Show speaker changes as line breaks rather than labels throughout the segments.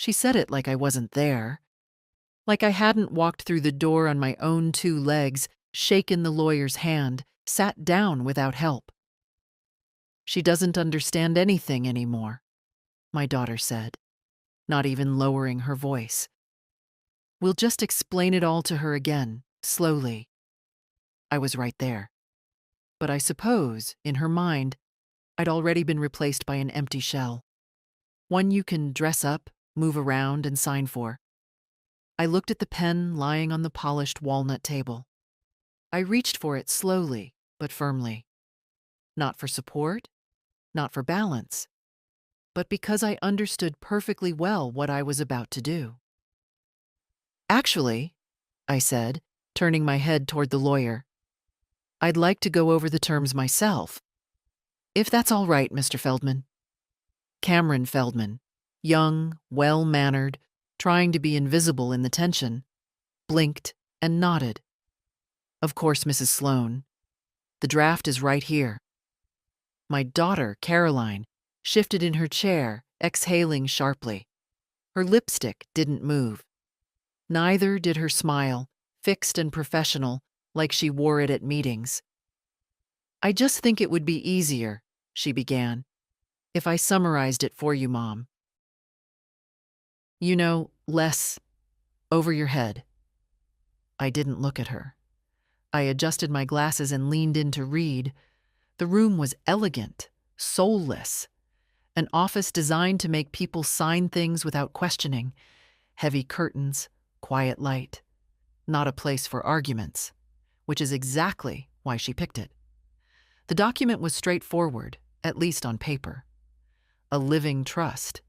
She said it like I wasn't there, like I hadn't walked through the door on my own 2 legs, shaken the lawyer's hand, sat down without help. She doesn't understand anything anymore, my daughter said, not even lowering her voice. We'll just explain it all to her again, slowly. I was right there. But I suppose, in her mind, I'd already been replaced by an empty shell. One you can dress up, move around, and sign for. I looked at the pen lying on the polished walnut table. I reached for it slowly, but firmly. Not for support, not for balance, but because I understood perfectly well what I was about to do. Actually, I said, turning my head toward the lawyer, I'd like to go over the terms myself. If that's all right, Mr. Feldman. Cameron Feldman, young, well-mannered, trying to be invisible in the tension, blinked and nodded. Of course, Mrs. Sloane. The draft is right here. My daughter, Caroline, shifted in her chair, exhaling sharply. Her lipstick didn't move. Neither did her smile, fixed and professional, like she wore it at meetings. I just think it would be easier, she began, if I summarized it for you, Mom. You know, less over your head. I didn't look at her. I adjusted my glasses and leaned in to read. The room was elegant, soulless. An office designed to make people sign things without questioning. Heavy curtains, quiet light. Not a place for arguments, which is exactly why she picked it. The document was straightforward, at least on paper. A living trust,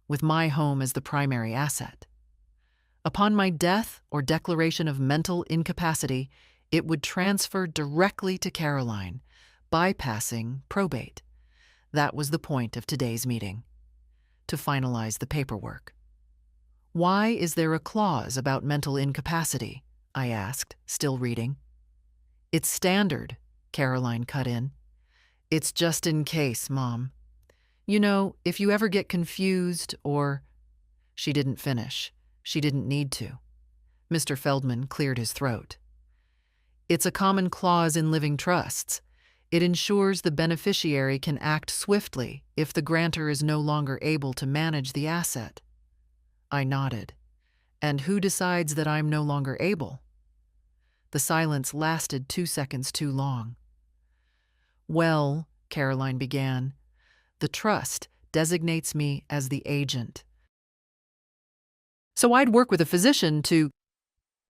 with my home as the primary asset. Upon my death or declaration of mental incapacity, it would transfer directly to Caroline, bypassing probate. That was the point of today's meeting, to finalize the paperwork. Why is there a clause about mental incapacity? I asked, still reading. It's standard, Caroline cut in. It's just in case, Mom. You know, if you ever get confused or... She didn't finish. She didn't need to. Mr. Feldman cleared his throat. It's a common clause in living trusts. It ensures the beneficiary can act swiftly if the grantor is no longer able to manage the asset. I nodded. And who decides that I'm no longer able? The silence lasted 2 seconds too long. Well, Caroline began, the trust designates me as the agent. So I'd work with a physician to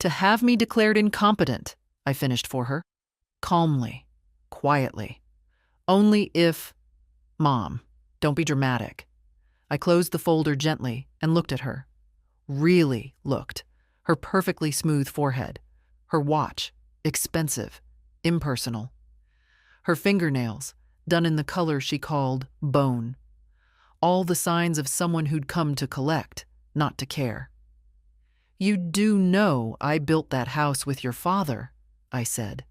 have me declared incompetent, I finished for her. Calmly, quietly. Only if... Mom, don't be dramatic. I closed the folder gently and looked at her. Really looked. Her perfectly smooth forehead. Her watch, expensive, impersonal. Her fingernails, done in the color she called bone. All the signs of someone who'd come to collect, not to care. You do know I built that house with your father, I said.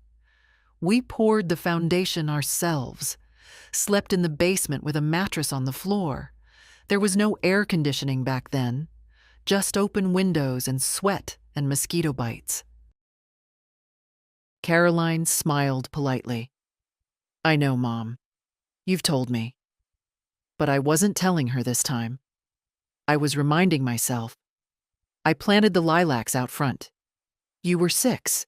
We poured the foundation ourselves, slept in the basement with a mattress on the floor. There was no air conditioning back then, just open windows and sweat and mosquito bites. Caroline smiled politely. I know, Mom. You've told me. But I wasn't telling her this time. I was reminding myself. I planted the lilacs out front. You were 6.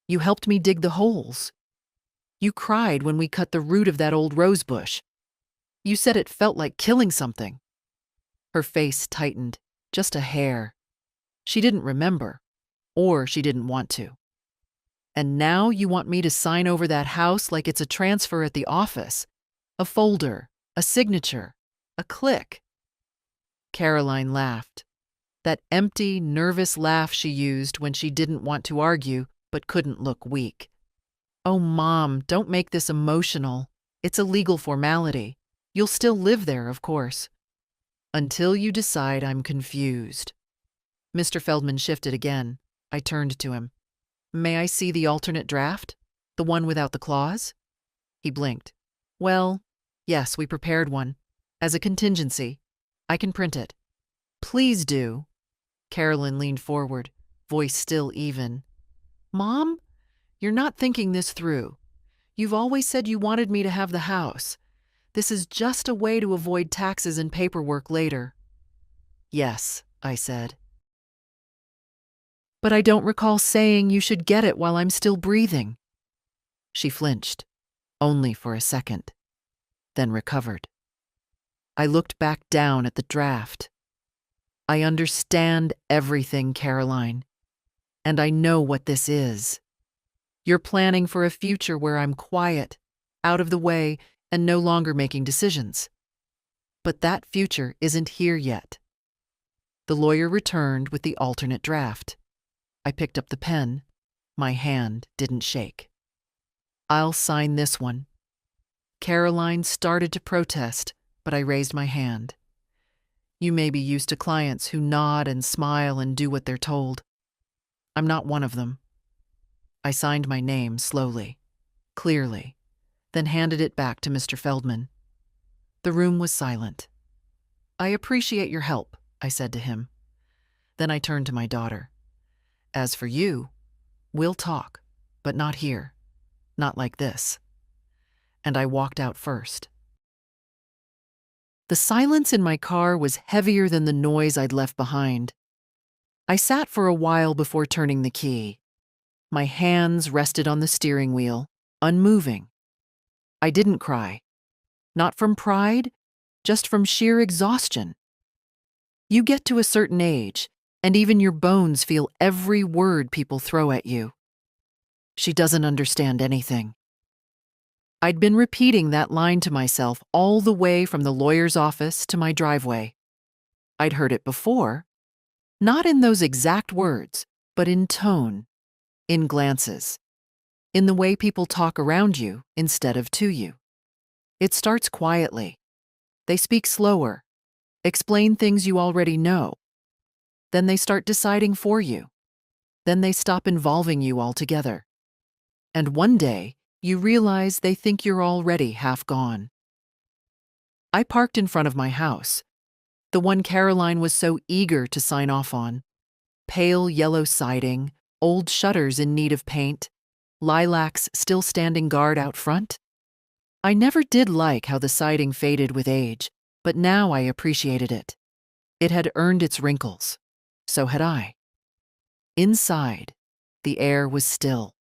You helped me dig the holes. You cried when we cut the root of that old rose bush. You said it felt like killing something. Her face tightened, just a hair. She didn't remember, or she didn't want to. And now you want me to sign over that house like it's a transfer at the office. A folder, a signature, a click. Caroline laughed. That empty, nervous laugh she used when she didn't want to argue but couldn't look weak. Oh, Mom, don't make this emotional. It's a legal formality. You'll still live there, of course. Until you decide I'm confused. Mr. Feldman shifted again. I turned to him. May I see the alternate draft? The one without the clause? He blinked. Well, yes, we prepared one. As a contingency. I can print it. Please do. Carolyn leaned forward, voice still even. Mom, you're not thinking this through. You've always said you wanted me to have the house. This is just a way to avoid taxes and paperwork later. Yes, I said. But I don't recall saying you should get it while I'm still breathing. She flinched, only for a second, then recovered. I looked back down at the draft. I understand everything, Caroline, and I know what this is. You're planning for a future where I'm quiet, out of the way, and no longer making decisions. But that future isn't here yet. The lawyer returned with the alternate draft. I picked up the pen. My hand didn't shake. I'll sign this one. Caroline started to protest, but I raised my hand. You may be used to clients who nod and smile and do what they're told. I'm not one of them. I signed my name slowly, clearly, then handed it back to Mr. Feldman. The room was silent. I appreciate your help, I said to him. Then I turned to my daughter. As for you, we'll talk, but not here, not like this. And I walked out first. The silence in my car was heavier than the noise I'd left behind. I sat for a while before turning the key. My hands rested on the steering wheel, unmoving. I didn't cry. Not from pride, just from sheer exhaustion. You get to a certain age, and even your bones feel every word people throw at you. She doesn't understand anything. I'd been repeating that line to myself all the way from the lawyer's office to my driveway. I'd heard it before, not in those exact words, but in tone, in glances, in the way people talk around you instead of to you. It starts quietly. They speak slower, explain things you already know. Then they start deciding for you. Then they stop involving you altogether. And one day, you realize they think you're already half gone. I parked in front of my house, the one Caroline was so eager to sign off on. Pale yellow siding, old shutters in need of paint, lilacs still standing guard out front. I never did like how the siding faded with age, but now I appreciated it. It had earned its wrinkles. So had I. Inside, the air was still.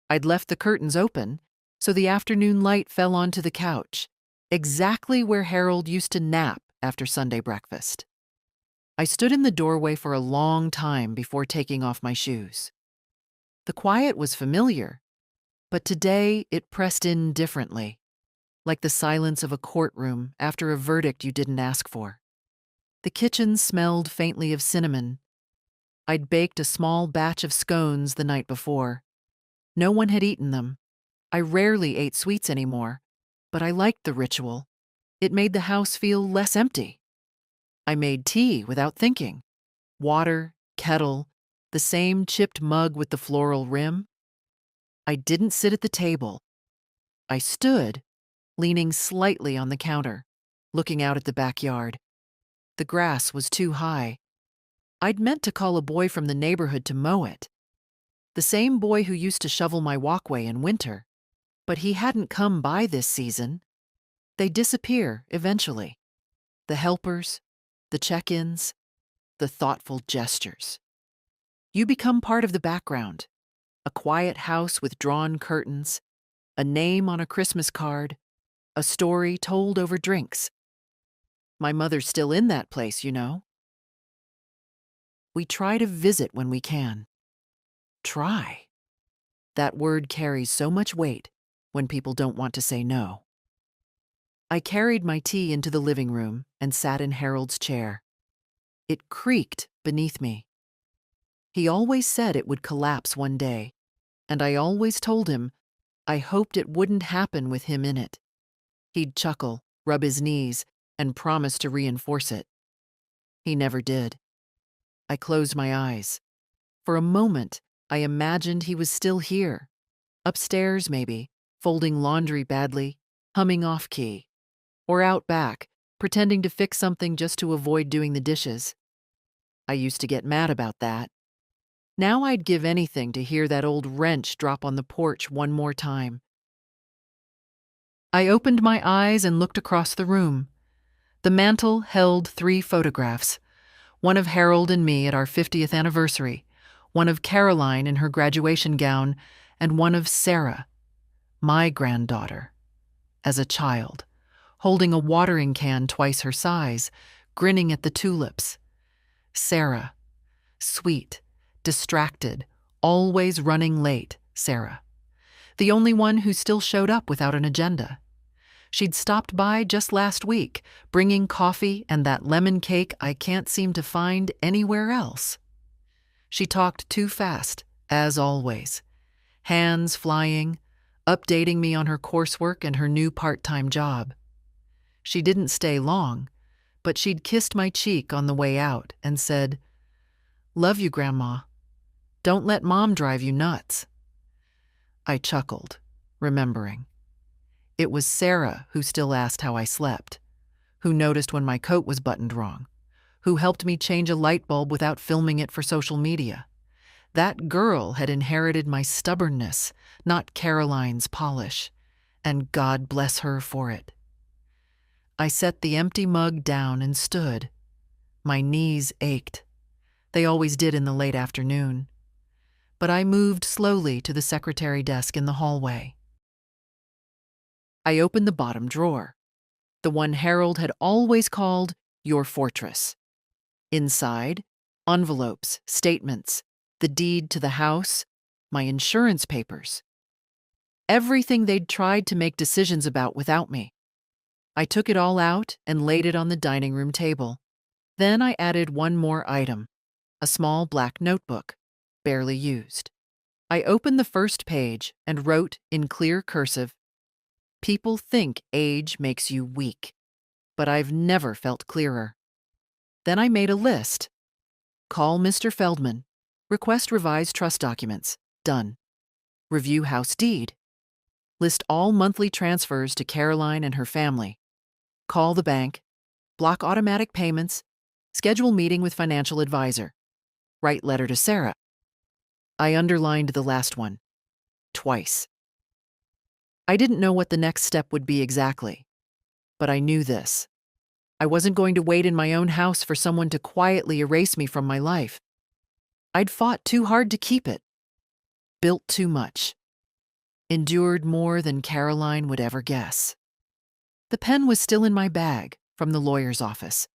I'd left the curtains open, so the afternoon light fell onto the couch, exactly where Harold used to nap after Sunday breakfast. I stood in the doorway for a long time before taking off my shoes. The quiet was familiar, but today it pressed in differently, like the silence of a courtroom after a verdict you didn't ask for. The kitchen smelled faintly of cinnamon. I'd baked a small batch of scones the night before. No one had eaten them. I rarely ate sweets anymore, but I liked the ritual. It made the house feel less empty. I made tea without thinking. Water, kettle, the same chipped mug with the floral rim. I didn't sit at the table. I stood, leaning slightly on the counter, looking out at the backyard. The grass was too high. I'd meant to call a boy from the neighborhood to mow it. The same boy who used to shovel my walkway in winter. But he hadn't come by this season. They disappear eventually. The helpers, the check-ins, the thoughtful gestures. You become part of the background. A quiet house with drawn curtains, a name on a Christmas card, a story told over drinks. My mother's still in that place, you know. We try to visit when we can. Try. That word carries so much weight when people don't want to say no. I carried my tea into the living room and sat in Harold's chair. It creaked beneath me. He always said it would collapse one day, and I always told him I hoped it wouldn't happen with him in it. He'd chuckle, rub his knees, and promise to reinforce it. He never did. I closed my eyes. For a moment, I imagined he was still here. Upstairs, maybe, folding laundry badly, humming off-key. Or out back, pretending to fix something just to avoid doing the dishes. I used to get mad about that. Now I'd give anything to hear that old wrench drop on the porch one more time. I opened my eyes and looked across the room. The mantel held 3 photographs, one of Harold and me at our 50th anniversary, one of Caroline in her graduation gown, and one of Sarah, my granddaughter, as a child, holding a watering can twice her size, grinning at the tulips. Sarah, sweet, distracted, always running late, Sarah. The only one who still showed up without an agenda. She'd stopped by just last week, bringing coffee and that lemon cake I can't seem to find anywhere else. She talked too fast, as always, hands flying, updating me on her coursework and her new part-time job. She didn't stay long, but she'd kissed my cheek on the way out and said, "Love you, Grandma. Don't let Mom drive you nuts." I chuckled, remembering. It was Sarah who still asked how I slept, who noticed when my coat was buttoned wrong, who helped me change a light bulb without filming it for social media. That girl had inherited my stubbornness, not Caroline's polish, and God bless her for it. I set the empty mug down and stood. My knees ached. They always did in the late afternoon. But I moved slowly to the secretary desk in the hallway. I opened the bottom drawer, the one Harold had always called your fortress. Inside, envelopes, statements, the deed to the house, my insurance papers. Everything they'd tried to make decisions about without me. I took it all out and laid it on the dining room table. Then I added one more item, a small black notebook, barely used. I opened the first page and wrote in clear cursive, "People think age makes you weak, but I've never felt clearer." Then I made a list. Call Mr. Feldman. Request revised trust documents. Done. Review house deed. List all monthly transfers to Caroline and her family. Call the bank. Block automatic payments. Schedule meeting with financial advisor. Write letter to Sarah. I underlined the last one. Twice. I didn't know what the next step would be exactly, but I knew this. I wasn't going to wait in my own house for someone to quietly erase me from my life. I'd fought too hard to keep it, built too much, endured more than Caroline would ever guess. The pen was still in my bag from the lawyer's office.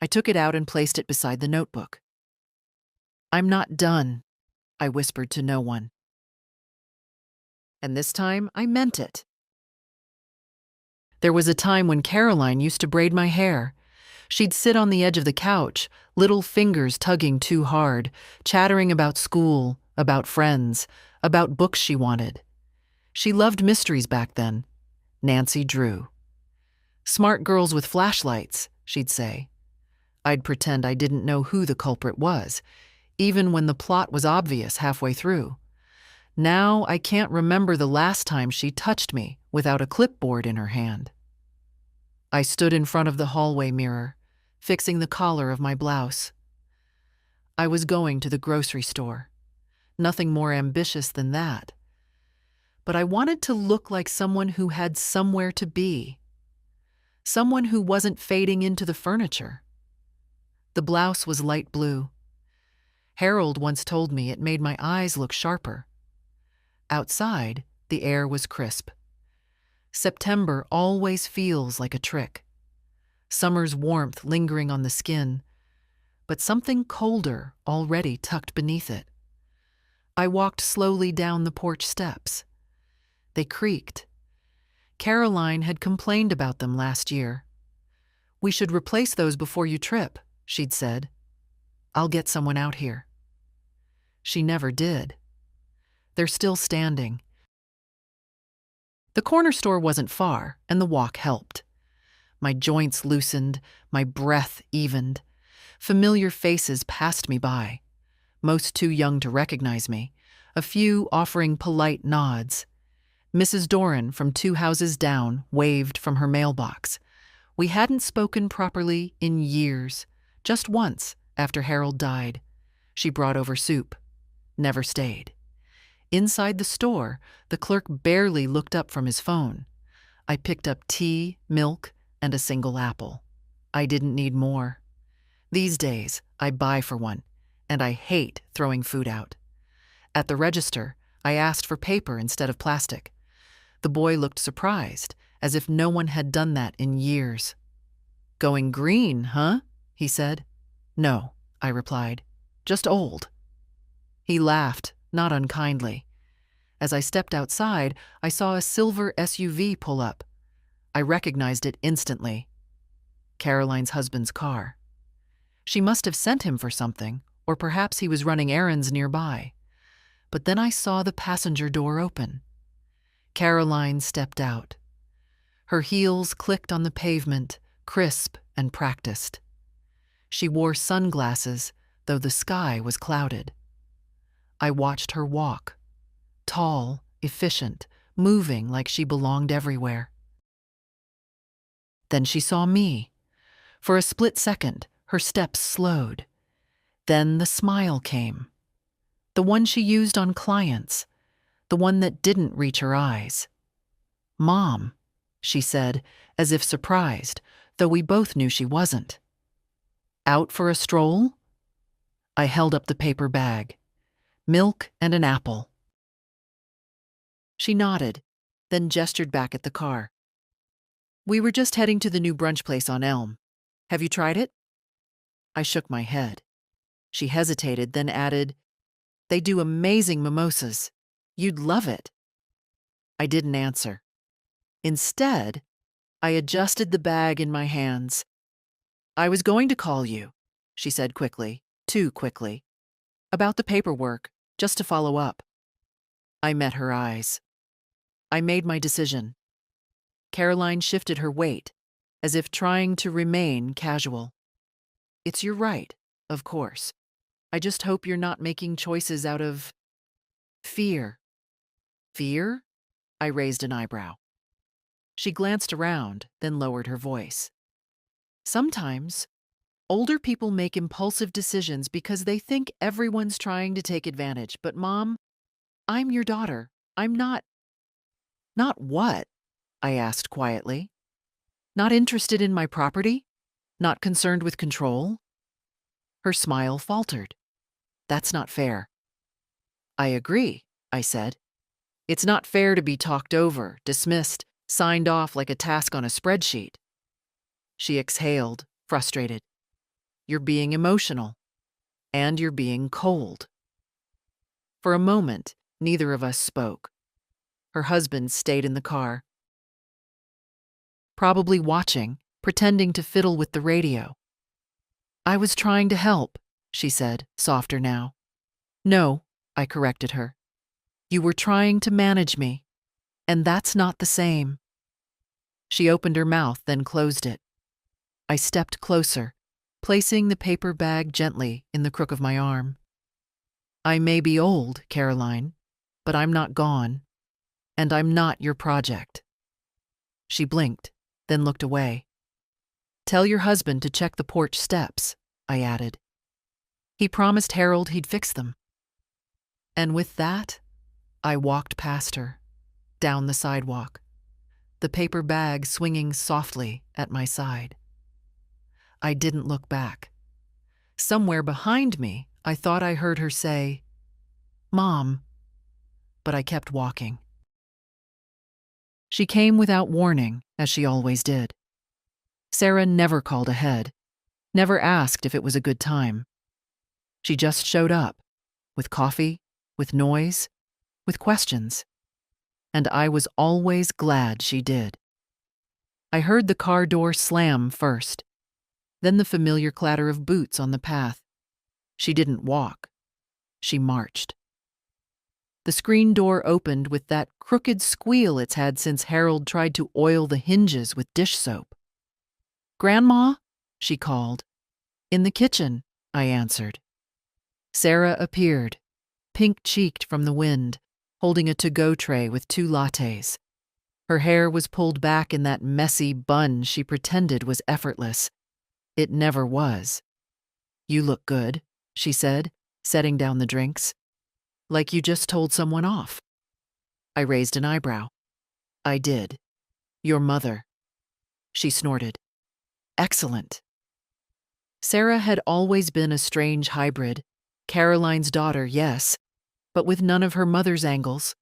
I took it out and placed it beside the notebook. "I'm not done," I whispered to no one. And this time, I meant it. There was a time when Caroline used to braid my hair. She'd sit on the edge of the couch, little fingers tugging too hard, chattering about school, about friends, about books she wanted. She loved mysteries back then. Nancy Drew. "Smart girls with flashlights," she'd say. I'd pretend I didn't know who the culprit was, even when the plot was obvious halfway through. Now I can't remember the last time she touched me without a clipboard in her hand. I stood in front of the hallway mirror, fixing the collar of my blouse. I was going to the grocery store. Nothing more ambitious than that. But I wanted to look like someone who had somewhere to be. Someone who wasn't fading into the furniture. The blouse was light blue. Harold once told me it made my eyes look sharper. Outside, the air was crisp. September always feels like a trick. Summer's warmth lingering on the skin, but something colder already tucked beneath it. I walked slowly down the porch steps. They creaked. Caroline had complained about them last year. "We should replace those before you trip," she'd said. "I'll get someone out here." She never did. They're still standing. The corner store wasn't far, and the walk helped. My joints loosened, my breath evened. Familiar faces passed me by, most too young to recognize me, a few offering polite nods. Mrs. Doran from 2 houses down waved from her mailbox. We hadn't spoken properly in years. Just once, after Harold died. She brought over soup. Never stayed. Inside the store, the clerk barely looked up from his phone. I picked up tea, milk, and a single apple. I didn't need more. These days, I buy for one, and I hate throwing food out. At the register, I asked for paper instead of plastic. The boy looked surprised, as if no one had done that in years. "Going green, huh?" he said. "No," I replied. "Just old." He laughed, not unkindly. As I stepped outside, I saw a silver SUV pull up. I recognized it instantly. Caroline's husband's car. She must have sent him for something, or perhaps he was running errands nearby. But then I saw the passenger door open. Caroline stepped out. Her heels clicked on the pavement, crisp and practiced. She wore sunglasses, though the sky was clouded. I watched her walk. Tall, efficient, moving like she belonged everywhere. Then she saw me. For a split second, her steps slowed. Then the smile came. The one she used on clients. The one that didn't reach her eyes. "Mom," she said, as if surprised, though we both knew she wasn't. "Out for a stroll?" I held up the paper bag. Milk and an apple. She nodded, then gestured back at the car. "We were just heading to the new brunch place on Elm. Have you tried it?" I shook my head. She hesitated, then added, "They do amazing mimosas. You'd love it." I didn't answer. Instead, I adjusted the bag in my hands. "I was going to call you," she said quickly, too quickly, "about the paperwork, just to follow up." I met her eyes. I made my decision. Caroline shifted her weight, as if trying to remain casual. "It's your right, of course. I just hope you're not making choices out of fear." "Fear?" I raised an eyebrow. She glanced around, then lowered her voice. "Sometimes, older people make impulsive decisions because they think everyone's trying to take advantage. But Mom, I'm your daughter. I'm not—" "Not what?" I asked quietly. "Not interested in my property? Not concerned with control?" Her smile faltered. "That's not fair." "I agree," I said. "It's not fair to be talked over, dismissed, signed off like a task on a spreadsheet." She exhaled, frustrated. "You're being emotional. And you're being cold." For a moment, neither of us spoke. Her husband stayed in the car, probably watching, pretending to fiddle with the radio. "I was trying to help," she said, softer now. "No," I corrected her. "You were trying to manage me, and that's not the same." She opened her mouth, then closed it. I stepped closer, placing the paper bag gently in the crook of my arm. "I may be old, Caroline, but I'm not gone, and I'm not your project." She blinked, then looked away. "Tell your husband to check the porch steps," I added. "He promised Harold he'd fix them." And with that, I walked past her, down the sidewalk, the paper bag swinging softly at my side. I didn't look back. Somewhere behind me, I thought I heard her say, "Mom," but I kept walking. She came without warning, as she always did. Sarah never called ahead, never asked if it was a good time. She just showed up, with coffee, with noise, with questions. And I was always glad she did. I heard the car door slam first, then the familiar clatter of boots on the path. She didn't walk. She marched. The screen door opened with that crooked squeal it's had since Harold tried to oil the hinges with dish soap. "Grandma?" she called. "In the kitchen," I answered. Sarah appeared, pink-cheeked from the wind, holding a to-go tray with 2 lattes. Her hair was pulled back in that messy bun she pretended was effortless. It never was. "You look good," she said, setting down the drinks. "Like you just told someone off." I raised an eyebrow. "I did. Your mother." She snorted. "Excellent." Sarah had always been a strange hybrid. Caroline's daughter, yes, but with none of her mother's angles.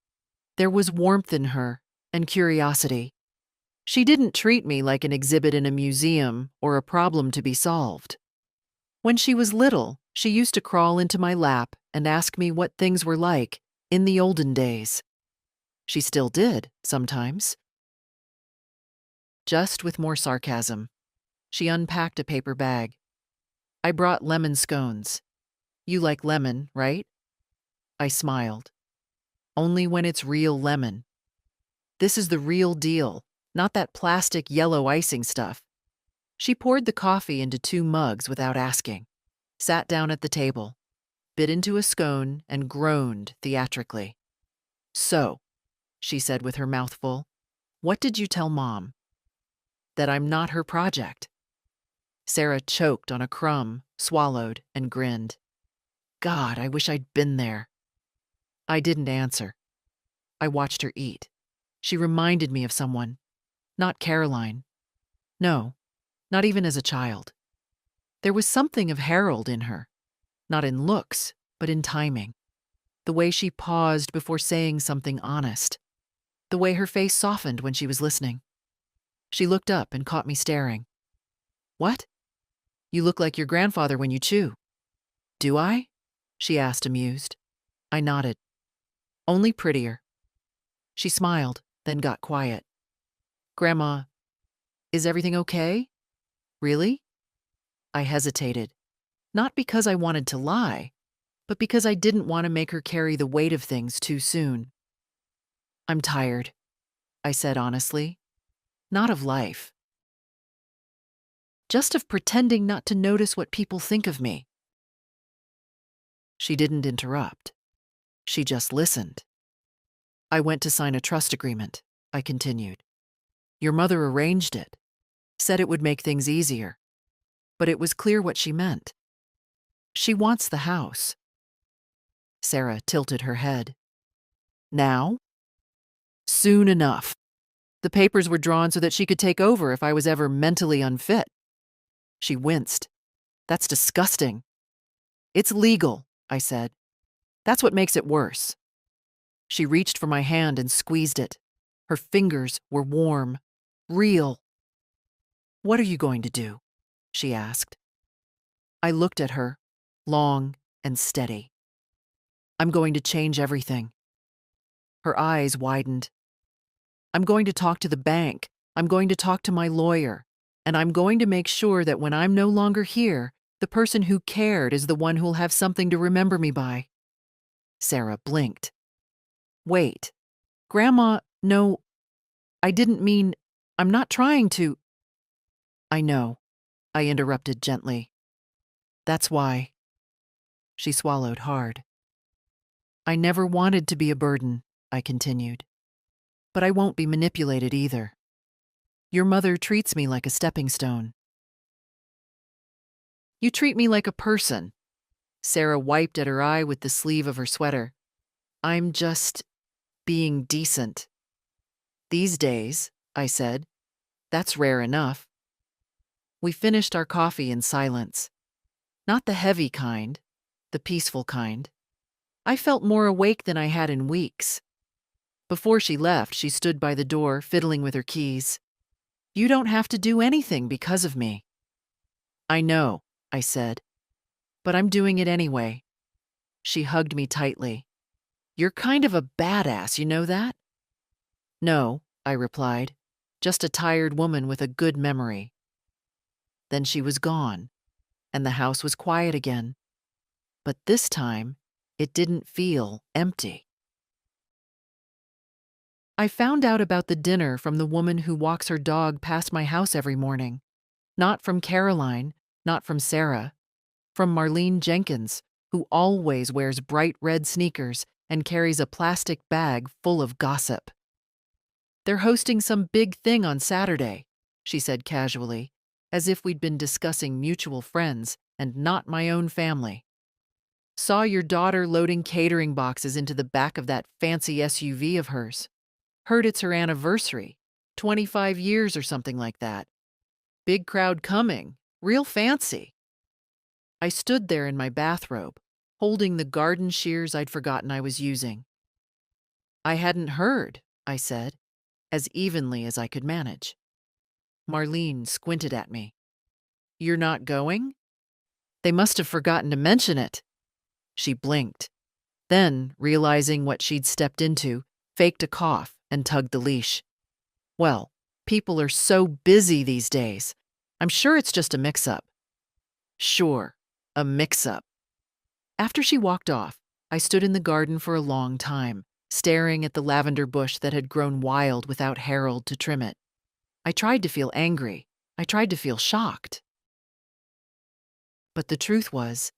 There was warmth in her and curiosity. She didn't treat me like an exhibit in a museum or a problem to be solved. When she was little, she used to crawl into my lap and ask me what things were like in the olden days. She still did, sometimes. Just with more sarcasm. She unpacked a paper bag. "I brought lemon scones. You like lemon, right?" I smiled. "Only when it's real lemon. This is the real deal, not that plastic yellow icing stuff." She poured the coffee into 2 mugs without asking, sat down at the table, bit into a scone, and groaned theatrically. "So," she said with her mouth full, "what did you tell Mom?" "That I'm not her project." Sarah choked on a crumb, swallowed, and grinned. God, I wish I'd been there. I didn't answer. I watched her eat. She reminded me of someone. Not Caroline. No, not even as a child. There was something of Harold in her. Not in looks, but in timing. The way she paused before saying something honest. The way her face softened when she was listening. She looked up and caught me staring. "What? You look like your grandfather when you chew." "Do I?" she asked, amused. I nodded. "Only prettier." She smiled, then got quiet. "Grandma, is everything okay? Really?" I hesitated. Not because I wanted to lie, but because I didn't want to make her carry the weight of things too soon. "I'm tired," I said honestly. Not of life. Just of pretending not to notice what people think of me. She didn't interrupt. She just listened. "I went to sign a trust agreement," I continued. "Your mother arranged it, said it would make things easier. But it was clear what she meant. She wants the house." Sarah tilted her head. "Now?" "Soon enough. The papers were drawn so that she could take over if I was ever mentally unfit." She winced. "That's disgusting." "It's legal," I said. "That's what makes it worse." She reached for my hand and squeezed it. Her fingers were warm, real. "What are you going to do?" she asked. I looked at her, long and steady. "I'm going to change everything." Her eyes widened. "I'm going to talk to the bank. I'm going to talk to my lawyer. And I'm going to make sure that when I'm no longer here, the person who cared is the one who'll have something to remember me by." Sarah blinked. "Wait. Grandma, no, I didn't mean, I'm not trying to." "I know," I interrupted gently. "That's why." She swallowed hard. "I never wanted to be a burden," I continued. "But I won't be manipulated either. Your mother treats me like a stepping stone." "You treat me like a person." Sarah wiped at her eye with the sleeve of her sweater. "I'm just being decent." "These days," I said. "That's rare enough." We finished our coffee in silence. Not the heavy kind, the peaceful kind. I felt more awake than I had in weeks. Before she left, she stood by the door, fiddling with her keys. "You don't have to do anything because of me." "I know," I said. "But I'm doing it anyway." She hugged me tightly. "You're kind of a badass, you know that?" "No," I replied. "Just a tired woman with a good memory." Then she was gone, and the house was quiet again. But this time, it didn't feel empty. I found out about the dinner from the woman who walks her dog past my house every morning. Not from Caroline, not from Sarah. From Marlene Jenkins, who always wears bright red sneakers and carries a plastic bag full of gossip. They're hosting some big thing on Saturday, she said casually, as if we'd been discussing mutual friends and not my own family. Saw your daughter loading catering boxes into the back of that fancy SUV of hers. Heard it's her anniversary, 25 years or something like that. Big crowd coming, real fancy. I stood there in my bathrobe, holding the garden shears I'd forgotten I was using. I hadn't heard, I said, as evenly as I could manage. Marlene squinted at me. You're not going? They must have forgotten to mention it. She blinked. Then, realizing what she'd stepped into, faked a cough and tugged the leash. Well, people are so busy these days. I'm sure it's just a mix-up. Sure, a mix-up. After she walked off, I stood in the garden for a long time, staring at the lavender bush that had grown wild without Harold to trim it. I tried to feel angry. I tried to feel shocked. But the truth was,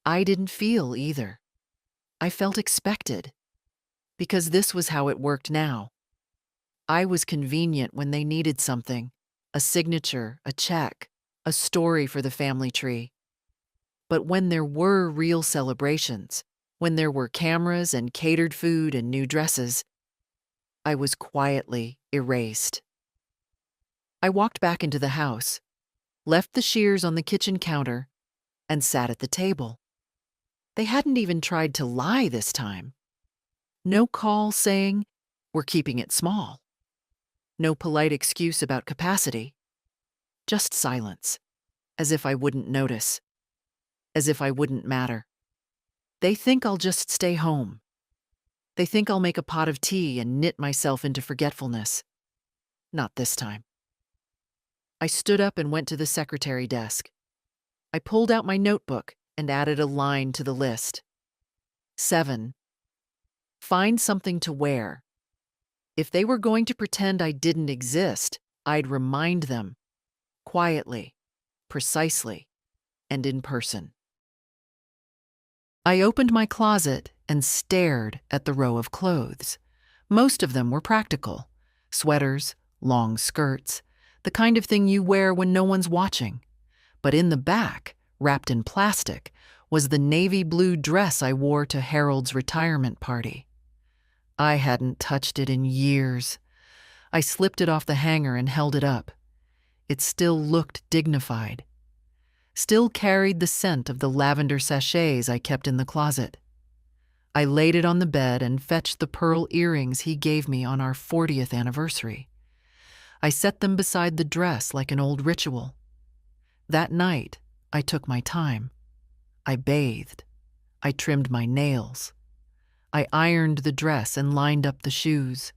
I didn't feel either. I felt expected, because this was how it worked now. I was convenient when they needed something, a signature, a check, a story for the family tree. But when there were real celebrations, when there were cameras and catered food and new dresses, I was quietly erased. I walked back into the house, left the shears on the kitchen counter, and sat at the table. They hadn't even tried to lie this time. No call saying, "We're keeping it small." No polite excuse about capacity. Just silence, as if I wouldn't notice, as if I wouldn't matter. They think I'll just stay home. They think I'll make a pot of tea and knit myself into forgetfulness. Not this time. I stood up and went to the secretary desk. I pulled out my notebook and added a line to the list. 7. Find something to wear. If they were going to pretend I didn't exist, I'd remind them. Quietly, precisely, and in person. I opened my closet and stared at the row of clothes. Most of them were practical. Sweaters, long skirts, the kind of thing you wear when no one's watching. But in the back, wrapped in plastic, was the navy blue dress I wore to Harold's retirement party. I hadn't touched it in years. I slipped it off the hanger and held it up. It still looked dignified. Still carried the scent of the lavender sachets I kept in the closet. I laid it on the bed and fetched the pearl earrings he gave me on our 40th anniversary. I set them beside the dress like an old ritual. That night, I took my time. I bathed. I trimmed my nails. I ironed the dress and lined up the shoes.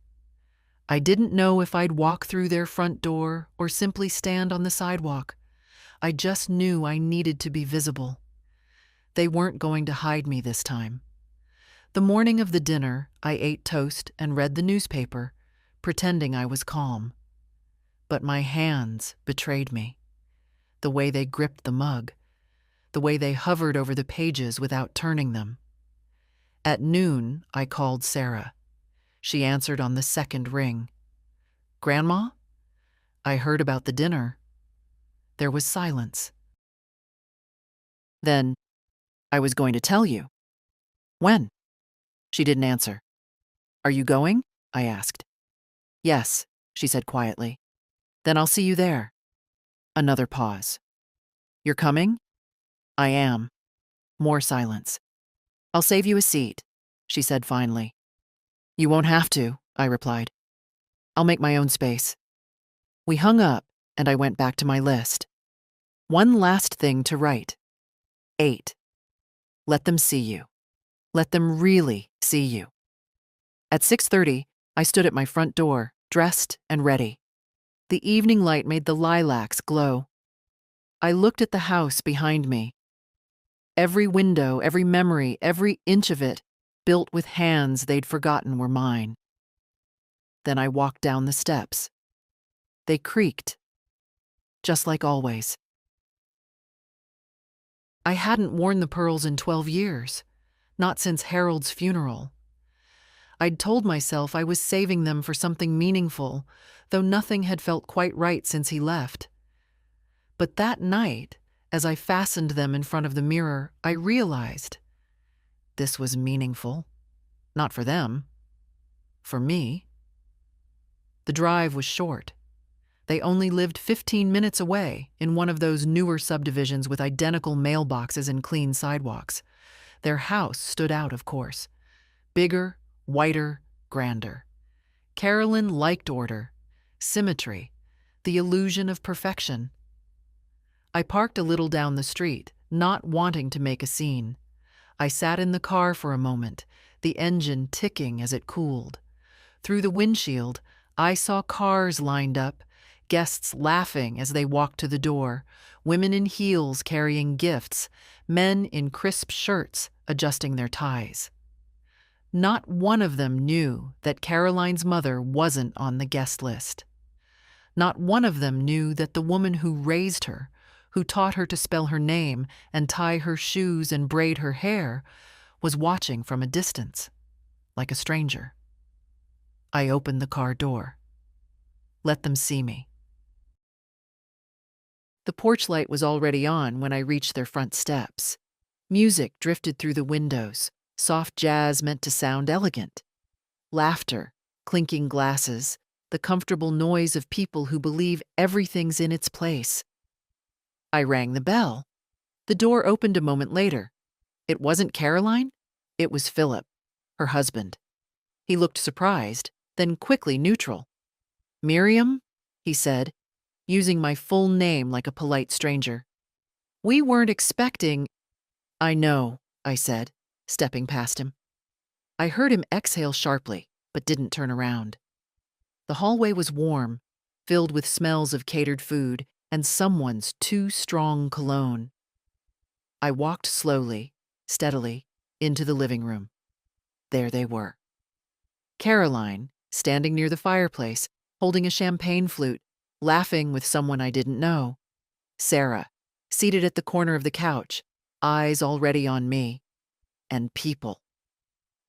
I didn't know if I'd walk through their front door or simply stand on the sidewalk. I just knew I needed to be visible. They weren't going to hide me this time. The morning of the dinner, I ate toast and read the newspaper, pretending I was calm. But my hands betrayed me. The way they gripped the mug, the way they hovered over the pages without turning them. At noon, I called Sarah. She answered on the second ring. "Grandma? I heard about the dinner." There was silence. Then, "I was going to tell you." "When?" She didn't answer. "Are you going?" I asked. "Yes," she said quietly. "Then I'll see you there." Another pause. "You're coming?" "I am." More silence. "I'll save you a seat," she said finally. "You won't have to," I replied. "I'll make my own space." We hung up, and I went back to my list. One last thing to write. 8. Let them see you. Let them really see you. At 6:30, I stood at my front door, dressed and ready. The evening light made the lilacs glow. I looked at the house behind me. Every window, every memory, every inch of it, built with hands they'd forgotten were mine. Then I walked down the steps. They creaked, just like always. I hadn't worn the pearls in 12 years, not since Harold's funeral. I'd told myself I was saving them for something meaningful, though nothing had felt quite right since he left. But that night, as I fastened them in front of the mirror, I realized this was meaningful. Not for them. For me. The drive was short. They only lived 15 minutes away in one of those newer subdivisions with identical mailboxes and clean sidewalks. Their house stood out, of course. Bigger, whiter, grander. Carolyn liked order, symmetry, the illusion of perfection. I parked a little down the street, not wanting to make a scene. I sat in the car for a moment, the engine ticking as it cooled. Through the windshield, I saw cars lined up, guests laughing as they walked to the door, women in heels carrying gifts, men in crisp shirts adjusting their ties. Not one of them knew that Caroline's mother wasn't on the guest list. Not one of them knew that the woman who raised her, who taught her to spell her name and tie her shoes and braid her hair, was watching from a distance, like a stranger. I opened the car door. Let them see me. The porch light was already on when I reached their front steps. Music drifted through the windows, soft jazz meant to sound elegant. Laughter, clinking glasses, the comfortable noise of people who believe everything's in its place. I rang the bell. The door opened a moment later. It wasn't Caroline. It was Philip, her husband. He looked surprised, then quickly neutral. "Miriam," he said, using my full name like a polite stranger. "We weren't expecting—" "I know," I said, stepping past him. I heard him exhale sharply, but didn't turn around. The hallway was warm, filled with smells of catered food and someone's too strong cologne. I walked slowly, steadily, into the living room. There they were. Caroline, standing near the fireplace, holding a champagne flute, laughing with someone I didn't know. Sarah, seated at the corner of the couch, eyes already on me. And people.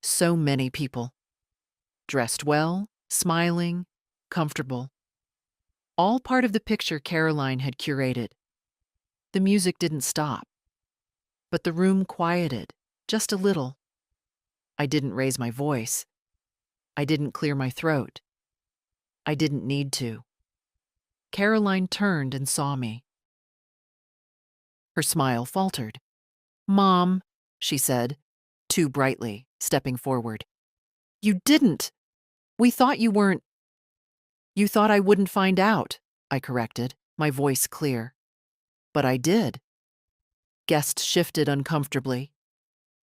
So many people. Dressed well, smiling, comfortable. All part of the picture Caroline had curated. The music didn't stop. But the room quieted, just a little. I didn't raise my voice. I didn't clear my throat. I didn't need to. Caroline turned and saw me. Her smile faltered. "Mom," she said, too brightly, stepping forward. "You didn't. We thought you weren't—" "You thought I wouldn't find out," I corrected, my voice clear. But I did. Guests shifted uncomfortably.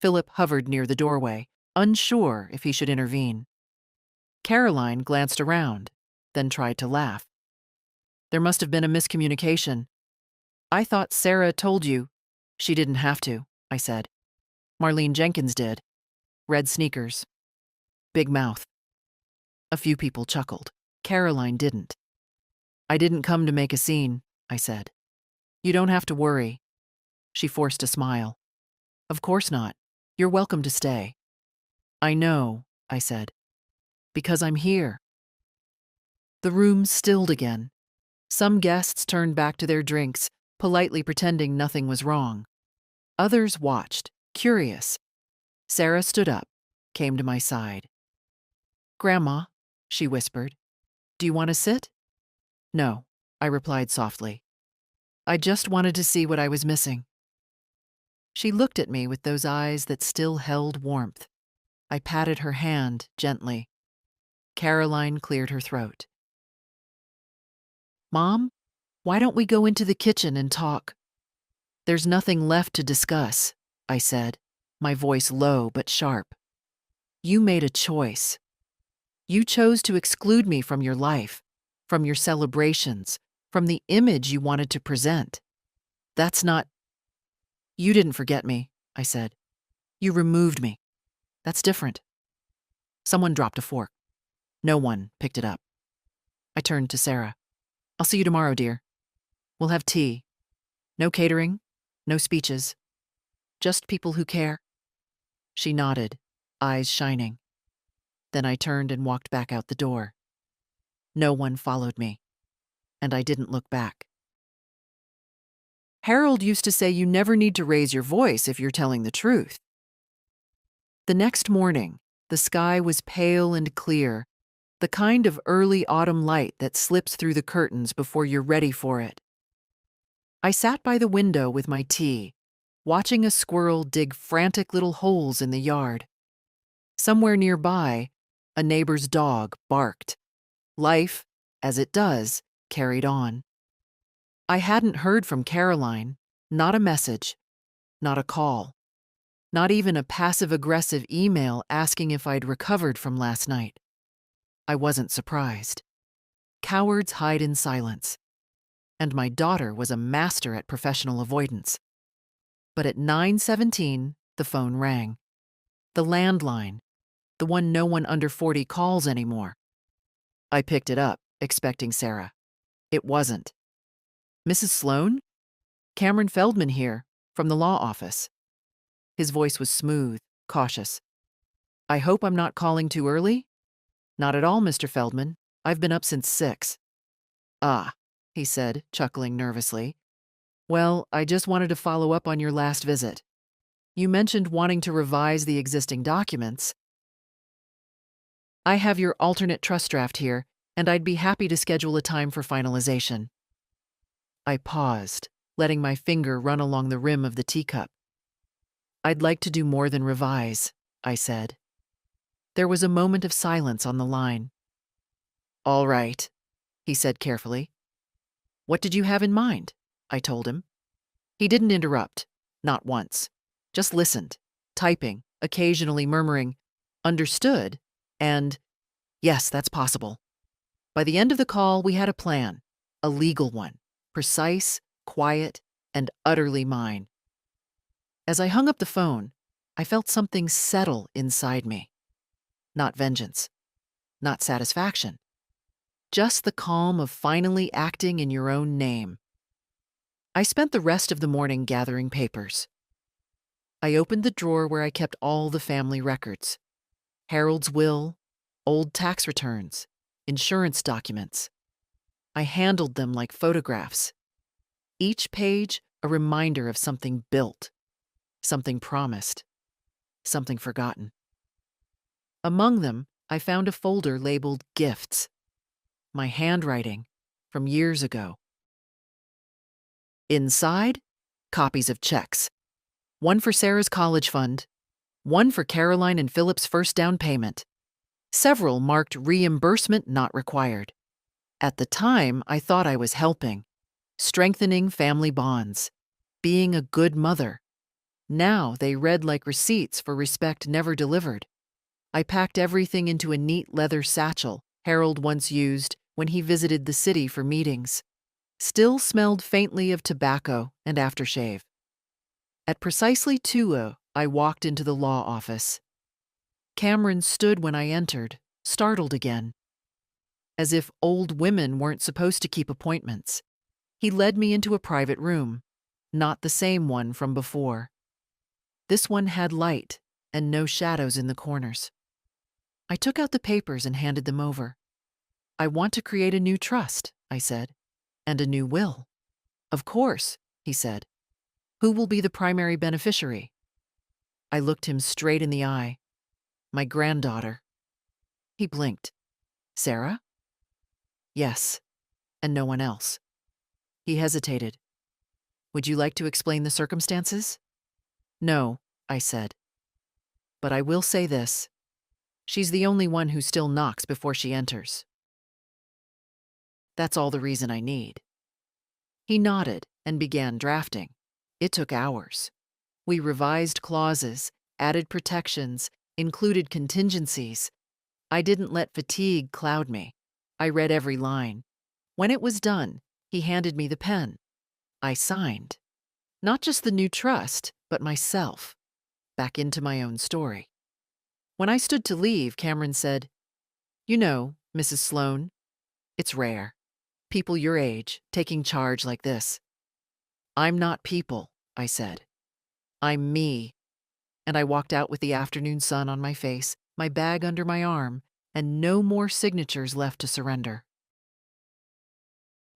Philip hovered near the doorway, unsure if he should intervene. Caroline glanced around, then tried to laugh. "There must have been a miscommunication. I thought Sarah told you." "She didn't have to," I said. "Marlene Jenkins did. Red sneakers. Big mouth." A few people chuckled. Caroline didn't. "I didn't come to make a scene," I said. "You don't have to worry." She forced a smile. "Of course not. You're welcome to stay." "I know," I said. "Because I'm here." The room stilled again. Some guests turned back to their drinks, politely pretending nothing was wrong. Others watched, curious. Sarah stood up, came to my side. "Grandma," she whispered, "do you want to sit?" "No," I replied softly. "I just wanted to see what I was missing." She looked at me with those eyes that still held warmth. I patted her hand gently. Caroline cleared her throat. "Mom, why don't we go into the kitchen and talk?" "There's nothing left to discuss," I said, my voice low but sharp. "You made a choice. You chose to exclude me from your life, from your celebrations, from the image you wanted to present. That's not—" "You didn't forget me," I said. "You removed me. That's different." Someone dropped a fork. No one picked it up. I turned to Sarah. "I'll see you tomorrow, dear. We'll have tea. No catering, no speeches. Just people who care." She nodded, eyes shining. Then I turned and walked back out the door. No one followed me, and I didn't look back. Harold used to say you never need to raise your voice if you're telling the truth. The next morning, the sky was pale and clear, the kind of early autumn light that slips through the curtains before you're ready for it. I sat by the window with my tea, watching a squirrel dig frantic little holes in the yard. Somewhere nearby, a neighbor's dog barked. Life, as it does, carried on. I hadn't heard from Caroline, not a message, not a call, not even a passive-aggressive email asking if I'd recovered from last night. I wasn't surprised. Cowards hide in silence, and my daughter was a master at professional avoidance. But at 9:17, the phone rang. The landline, the one no one under 40 calls anymore. I picked it up, expecting Sarah. It wasn't. Mrs. Sloan? Cameron Feldman here, from the law office. His voice was smooth, cautious. I hope I'm not calling too early? Not at all, Mr. Feldman. I've been up since 6. Ah, he said, chuckling nervously. Well, I just wanted to follow up on your last visit. You mentioned wanting to revise the existing documents. I have your alternate trust draft here, and I'd be happy to schedule a time for finalization. I paused, letting my finger run along the rim of the teacup. I'd like to do more than revise, I said. There was a moment of silence on the line. All right, he said carefully. What did you have in mind? I told him. He didn't interrupt, not once. Just listened, typing, occasionally murmuring, understood, and, yes, that's possible. By the end of the call, we had a plan, a legal one, precise, quiet, and utterly mine. As I hung up the phone, I felt something settle inside me. Not vengeance, not satisfaction, just the calm of finally acting in your own name. I spent the rest of the morning gathering papers. I opened the drawer where I kept all the family records. Harold's will, old tax returns, insurance documents. I handled them like photographs. Each page a reminder of something built, something promised, something forgotten. Among them, I found a folder labeled Gifts. My handwriting from years ago. Inside, copies of checks. One for Sarah's college fund, one for Caroline and Philip's first down payment. Several marked reimbursement not required. At the time, I thought I was helping, strengthening family bonds, being a good mother. Now they read like receipts for respect never delivered. I packed everything into a neat leather satchel Harold once used when he visited the city for meetings. Still smelled faintly of tobacco and aftershave. At precisely 2:00, I walked into the law office. Cameron stood when I entered, startled again. As if old women weren't supposed to keep appointments. He led me into a private room, not the same one from before. This one had light and no shadows in the corners. I took out the papers and handed them over. I want to create a new trust, I said, and a new will. Of course, he said. Who will be the primary beneficiary? I looked him straight in the eye. My granddaughter. He blinked. Sarah? Yes, and no one else. He hesitated. Would you like to explain the circumstances? No, I said. But I will say this. She's the only one who still knocks before she enters. That's all the reason I need. He nodded and began drafting. It took hours. We revised clauses, added protections, included contingencies. I didn't let fatigue cloud me. I read every line. When it was done, he handed me the pen. I signed. Not just the new trust, but myself. Back into my own story. When I stood to leave, Cameron said, You know, Mrs. Sloan, it's rare. People your age taking charge like this. I'm not people, I said. I'm me. And I walked out with the afternoon sun on my face, my bag under my arm, and no more signatures left to surrender.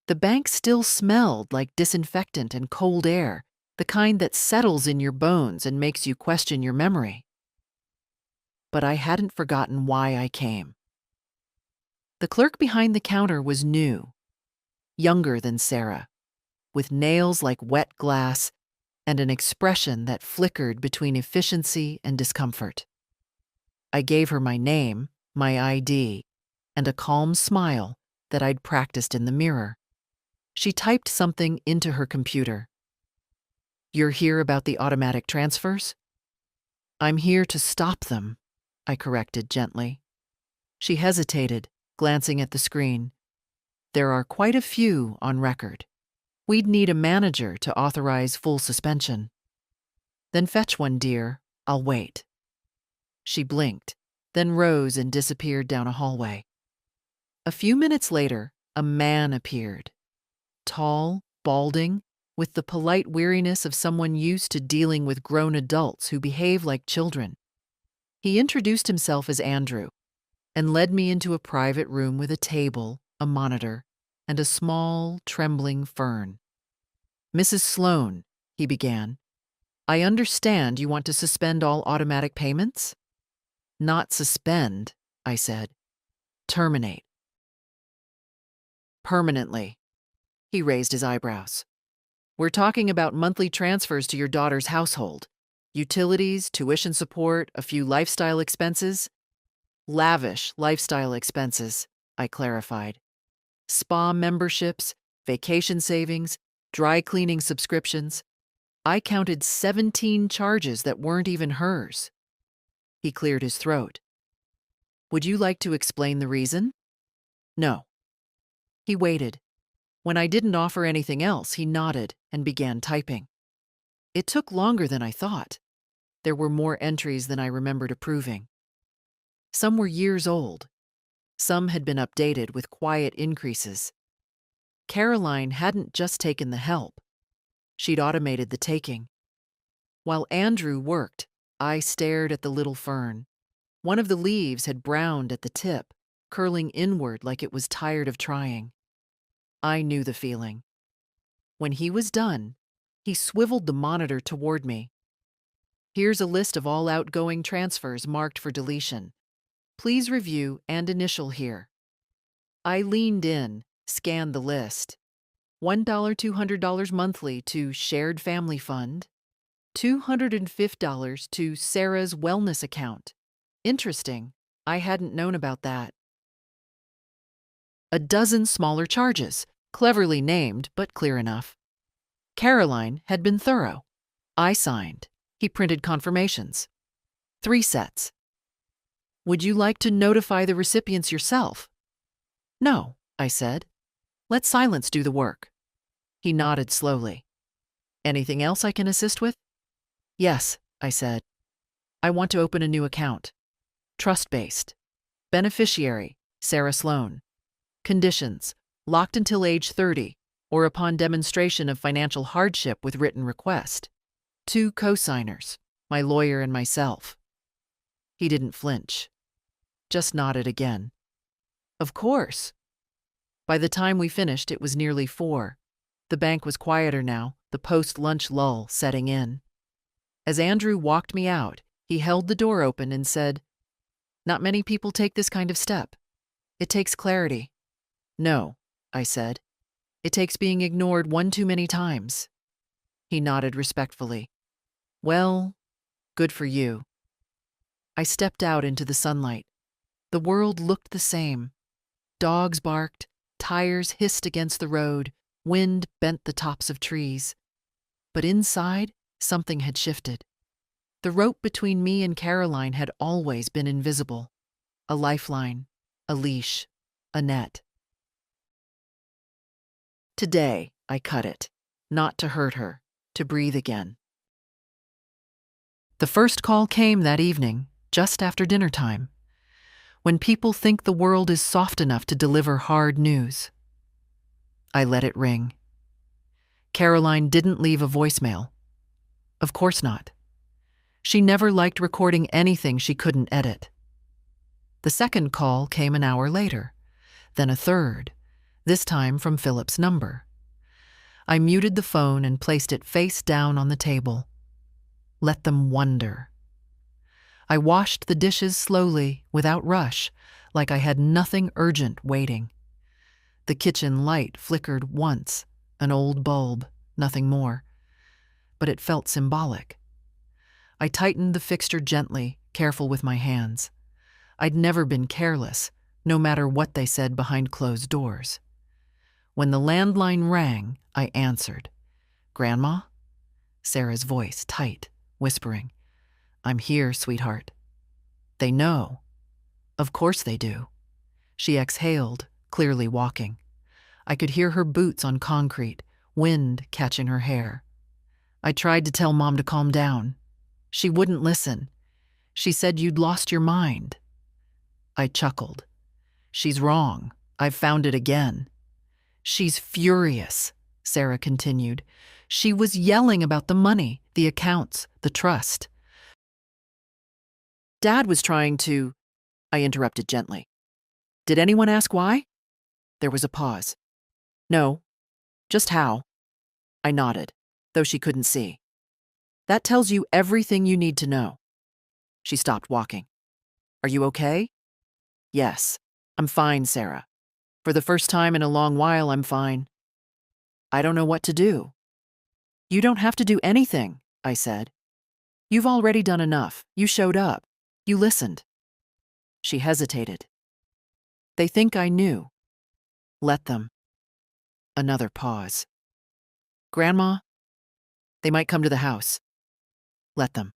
The bank still smelled like disinfectant and cold air, the kind that settles in your bones and makes you question your memory. But I hadn't forgotten why I came. The clerk behind the counter was new, younger than Sarah, with nails like wet glass and an expression that flickered between efficiency and discomfort. I gave her my name, my ID, and a calm smile that I'd practiced in the mirror. She typed something into her computer. "You're here about the automatic transfers?" "I'm here to stop them," I corrected gently. She hesitated, glancing at the screen. "There are quite a few on record. We'd need a manager to authorize full suspension." "Then fetch one, dear. I'll wait." She blinked, then rose and disappeared down a hallway. A few minutes later, a man appeared. Tall, balding, with the polite weariness of someone used to dealing with grown adults who behave like children. He introduced himself as Andrew and led me into a private room with a table, a monitor, and a small, trembling Fern. "Mrs. Sloane," he began, "I understand you want to suspend all automatic payments?" "Not suspend," I said. "Terminate." "Permanently." He raised his eyebrows. "We're talking about monthly transfers to your daughter's household. Utilities, tuition support, a few lifestyle expenses." "Lavish lifestyle expenses," I clarified. "Spa memberships, vacation savings, dry cleaning subscriptions. I counted 17 charges that weren't even hers." He cleared his throat. "Would you like to explain the reason?" "No." He waited. When I didn't offer anything else, he nodded and began typing. It took longer than I thought. There were more entries than I remembered approving. Some were years old. Some had been updated with quiet increases. Caroline hadn't just taken the help. She'd automated the taking. While Andrew worked, I stared at the little fern. One of the leaves had browned at the tip, curling inward like it was tired of trying. I knew the feeling. When he was done, he swiveled the monitor toward me. "Here's a list of all outgoing transfers marked for deletion. Please review and initial here." I leaned in, scanned the list. $1 $200 monthly to Shared Family Fund. $205 to Sarah's wellness account. Interesting. I hadn't known about that. A dozen smaller charges, cleverly named but clear enough. Caroline had been thorough. I signed. He printed confirmations. 3 sets. "Would you like to notify the recipients yourself?" "No," I said. "Let silence do the work." He nodded slowly. "Anything else I can assist with?" "Yes," I said. "I want to open a new account. Trust-based. Beneficiary, Sarah Sloane. Conditions, locked until age 30 or upon demonstration of financial hardship with written request. 2 co-signers, my lawyer and myself." He didn't flinch, just nodded again. "Of course." By the time we finished, it was nearly 4. The bank was quieter now, the post-lunch lull setting in. As Andrew walked me out, he held the door open and said, "Not many people take this kind of step. It takes clarity." "No," I said. "It takes being ignored one too many times." He nodded respectfully. "Well, good for you." I stepped out into the sunlight. The world looked the same. Dogs barked, tires hissed against the road, wind bent the tops of trees. But inside, something had shifted. The rope between me and Caroline had always been invisible. A lifeline, a leash, a net. Today, I cut it, not to hurt her, to breathe again. The first call came that evening, just after dinner time, when people think the world is soft enough to deliver hard news. I let it ring. Caroline didn't leave a voicemail. Of course not. She never liked recording anything she couldn't edit. The second call came an hour later, then a third, this time from Philip's number. I muted the phone and placed it face down on the table. Let them wonder. I washed the dishes slowly, without rush, like I had nothing urgent waiting. The kitchen light flickered once, an old bulb, nothing more. But it felt symbolic. I tightened the fixture gently, careful with my hands. I'd never been careless, no matter what they said behind closed doors. When the landline rang, I answered. "Grandma?" Sarah's voice tight, whispering. "I'm here, sweetheart." "They know." "Of course they do." She exhaled, clearly walking. I could hear her boots on concrete, wind catching her hair. I tried to tell Mom to calm down. She wouldn't listen. She said you'd lost your mind. I chuckled. "She's wrong. I've found it again." "She's furious," Sarah continued. "She was yelling about the money, the accounts, the trust." "Dad was trying to—" I interrupted gently. "Did anyone ask why?" There was a pause. "No. Just how?" I nodded, though she couldn't see. "That tells you everything you need to know." She stopped walking. "Are you okay?" "Yes. I'm fine, Sarah. For the first time in a long while, I'm fine." "I don't know what to do." "You don't have to do anything," I said. "You've already done enough. You showed up. You listened." She hesitated. "They think I knew." "Let them." Another pause. "Grandma? They might come to the house." "Let them."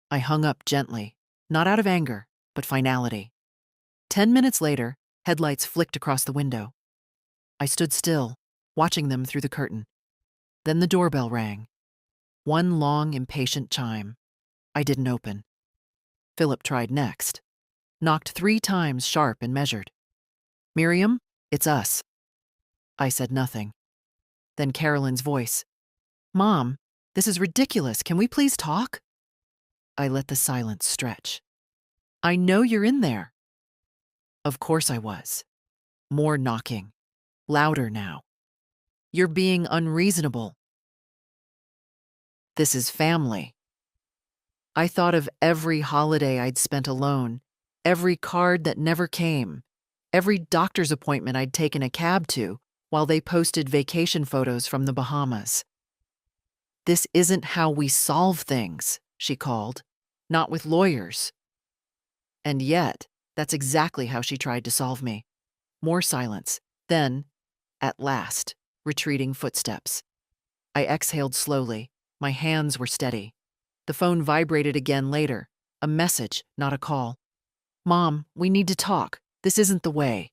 I hung up gently, not out of anger, but finality. 10 minutes later, headlights flicked across the window. I stood still, watching them through the curtain. Then the doorbell rang. One long, impatient chime. I didn't open. Philip tried next. Knocked 3 times sharp and measured. "Miriam, it's us." I said nothing. Then Carolyn's voice. "Mom, this is ridiculous. Can we please talk?" I let the silence stretch. "I know you're in there." Of course I was. More knocking. Louder now. "You're being unreasonable." This is family. I thought of every holiday I'd spent alone, every card that never came, every doctor's appointment I'd taken a cab to while they posted vacation photos from the Bahamas. "This isn't how we solve things," she called. "Not with lawyers." And yet, that's exactly how she tried to solve me. More silence. Then, at last, retreating footsteps. I exhaled slowly. My hands were steady. The phone vibrated again later. A message, not a call. "Mom, we need to talk. This isn't the way."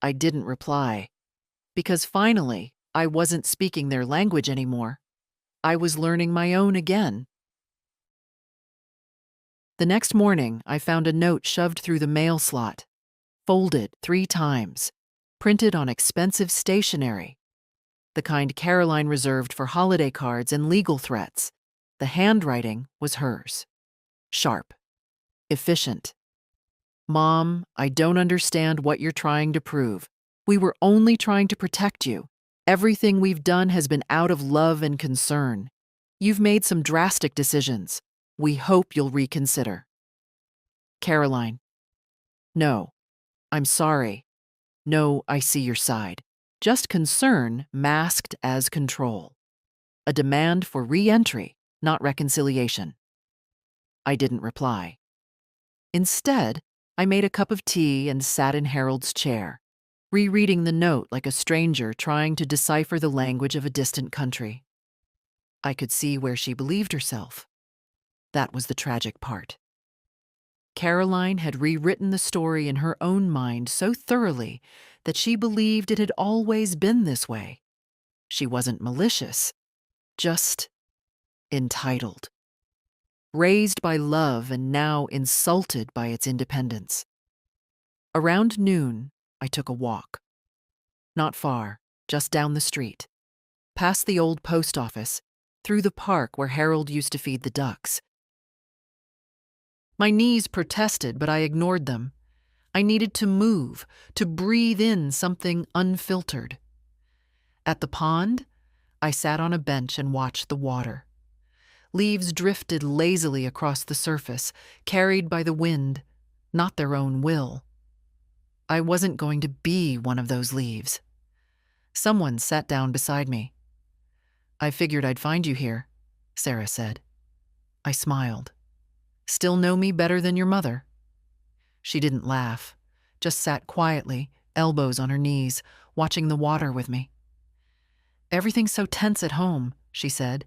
I didn't reply. Because finally, I wasn't speaking their language anymore. I was learning my own again. The next morning, I found a note shoved through the mail slot, folded 3 times, printed on expensive stationery, the kind Caroline reserved for holiday cards and legal threats. The handwriting was hers. Sharp. Efficient. "Mom, I don't understand what you're trying to prove. We were only trying to protect you. Everything we've done has been out of love and concern. You've made some drastic decisions. We hope you'll reconsider." Caroline. "No. I'm sorry. No, I see your side. Just concern masked as control. A demand for re-entry, not reconciliation." I didn't reply. Instead, I made a cup of tea and sat in Harold's chair, rereading the note like a stranger trying to decipher the language of a distant country. I could see where she believed herself. That was the tragic part. Caroline had rewritten the story in her own mind so thoroughly that she believed it had always been this way. She wasn't malicious, just entitled. Raised by love and now insulted by its independence. Around noon, I took a walk. Not far, just down the street. Past the old post office, through the park where Harold used to feed the ducks. My knees protested, but I ignored them. I needed to move, to breathe in something unfiltered. At the pond, I sat on a bench and watched the water. Leaves drifted lazily across the surface, carried by the wind, not their own will. I wasn't going to be one of those leaves. Someone sat down beside me. "I figured I'd find you here," Sarah said. I smiled. "Still know me better than your mother?" She didn't laugh, just sat quietly, elbows on her knees, watching the water with me. "Everything's so tense at home," she said.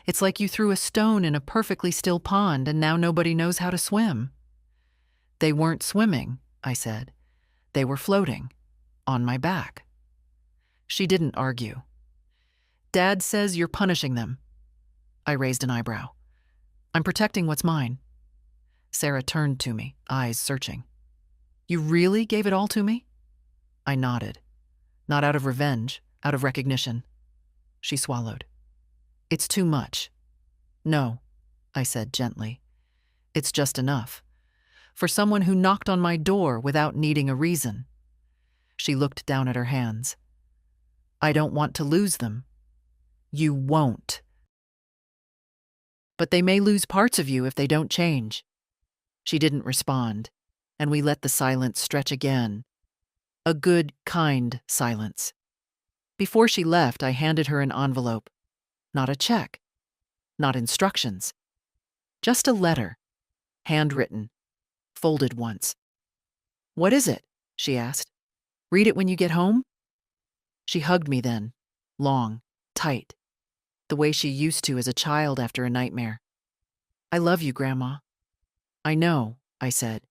"It's like you threw a stone in a perfectly still pond and now nobody knows how to swim." "They weren't swimming," I said. "They were floating, on my back." She didn't argue. "Dad says you're punishing them." I raised an eyebrow. "I'm protecting what's mine." Sarah turned to me, eyes searching. "You really gave it all to me?" I nodded. "Not out of revenge, out of recognition." She swallowed. "It's too much." "No," I said gently. "It's just enough. For someone who knocked on my door without needing a reason." She looked down at her hands. "I don't want to lose them." "You won't." "But they may lose parts of you if they don't change." She didn't respond, and we let the silence stretch again. A good, kind silence. Before she left, I handed her an envelope. Not a check. Not instructions. Just a letter. Handwritten. Folded once. "What is it?" she asked. "Read it when you get home?" She hugged me then. Long. Tight. The way she used to as a child after a nightmare. "I love you, Grandma." "I know," I said.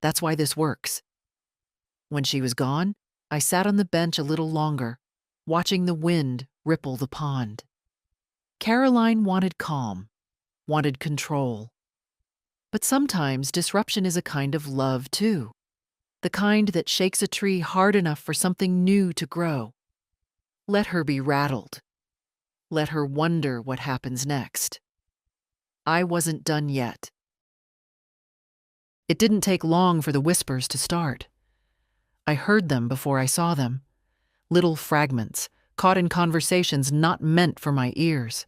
"That's why this works." When she was gone, I sat on the bench a little longer, watching the wind ripple the pond. Caroline wanted calm, wanted control. But sometimes disruption is a kind of love, too. The kind that shakes a tree hard enough for something new to grow. Let her be rattled. Let her wonder what happens next. I wasn't done yet. It didn't take long for the whispers to start. I heard them before I saw them. Little fragments, caught in conversations not meant for my ears.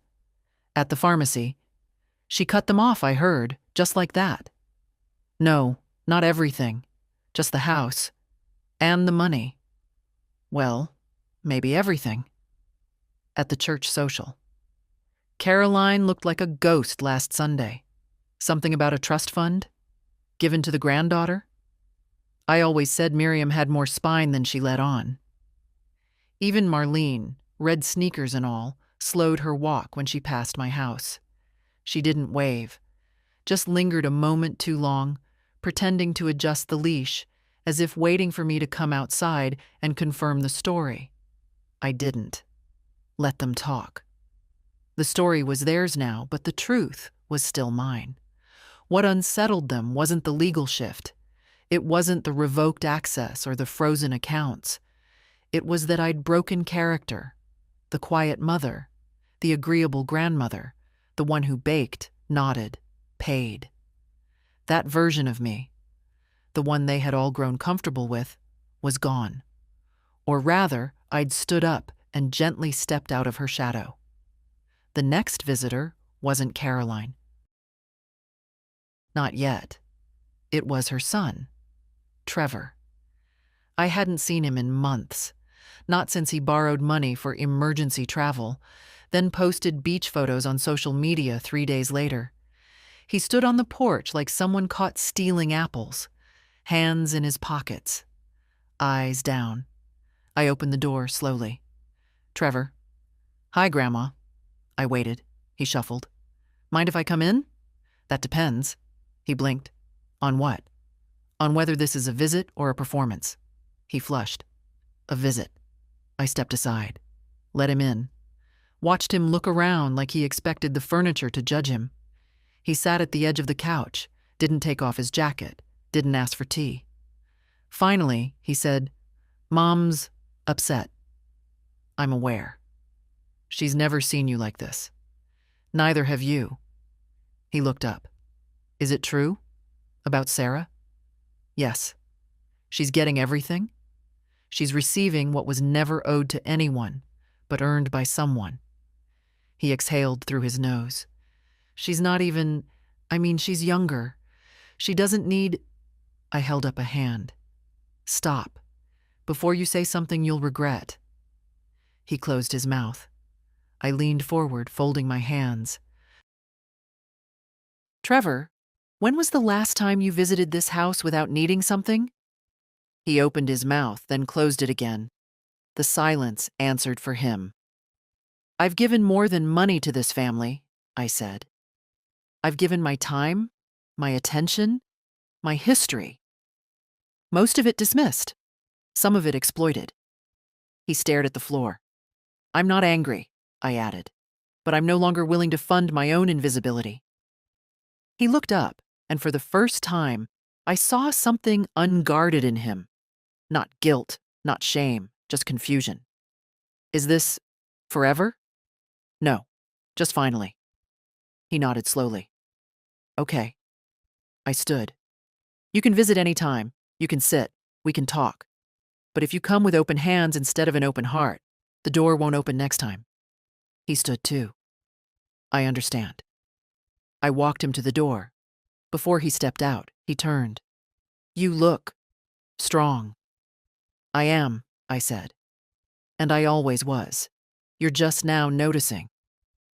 At the pharmacy. She cut them off, I heard, just like that. No, not everything. Just the house. And the money. Well, maybe everything. At the church social. Caroline looked like a ghost last Sunday. Something about a trust fund? Given to the granddaughter? I always said Miriam had more spine than she let on. Even Marlene, red sneakers and all, slowed her walk when she passed my house. She didn't wave, just lingered a moment too long, pretending to adjust the leash, as if waiting for me to come outside and confirm the story. I didn't. Let them talk. The story was theirs now, but the truth was still mine. What unsettled them wasn't the legal shift. It wasn't the revoked access or the frozen accounts. It was that I'd broken character. The quiet mother, the agreeable grandmother, the one who baked, nodded, paid. That version of me, the one they had all grown comfortable with, was gone. Or rather, I'd stood up and gently stepped out of her shadow. The next visitor wasn't Caroline. Not yet. It was her son, Trevor. I hadn't seen him in months, not since he borrowed money for emergency travel, then posted beach photos on social media 3 days later. He stood on the porch like someone caught stealing apples, hands in his pockets, eyes down. I opened the door slowly. "Trevor." "Hi, Grandma." I waited. He shuffled. "Mind if I come in?" "That depends." He blinked. "On what?" "On whether this is a visit or a performance." He flushed. "A visit." I stepped aside. Let him in. Watched him look around like he expected the furniture to judge him. He sat at the edge of the couch, didn't take off his jacket, didn't ask for tea. Finally, he said, "Mom's upset." "I'm aware. She's never seen you like this. Neither have you." He looked up. "Is it true?" About Sarah? Yes. She's getting everything. She's receiving what was never owed to anyone, but earned by someone. He exhaled through his nose. She's not even, she's younger. She doesn't need. I held up a hand. Stop. Before you say something you'll regret. He closed his mouth. I leaned forward, folding my hands. Trevor, when was the last time you visited this house without needing something? He opened his mouth, then closed it again. The silence answered for him. I've given more than money to this family, I said. I've given my time, my attention, my history. Most of it dismissed, some of it exploited. He stared at the floor. I'm not angry, I added, but I'm no longer willing to fund my own invisibility. He looked up, and for the first time, I saw something unguarded in him. Not guilt, not shame, just confusion. Is this forever? No, just finally. He nodded slowly. Okay. I stood. You can visit any time. You can sit. We can talk. But if you come with open hands instead of an open heart, the door won't open next time. He stood too. I understand. I walked him to the door. Before he stepped out, he turned. You look strong. I am, I said. And I always was. You're just now noticing.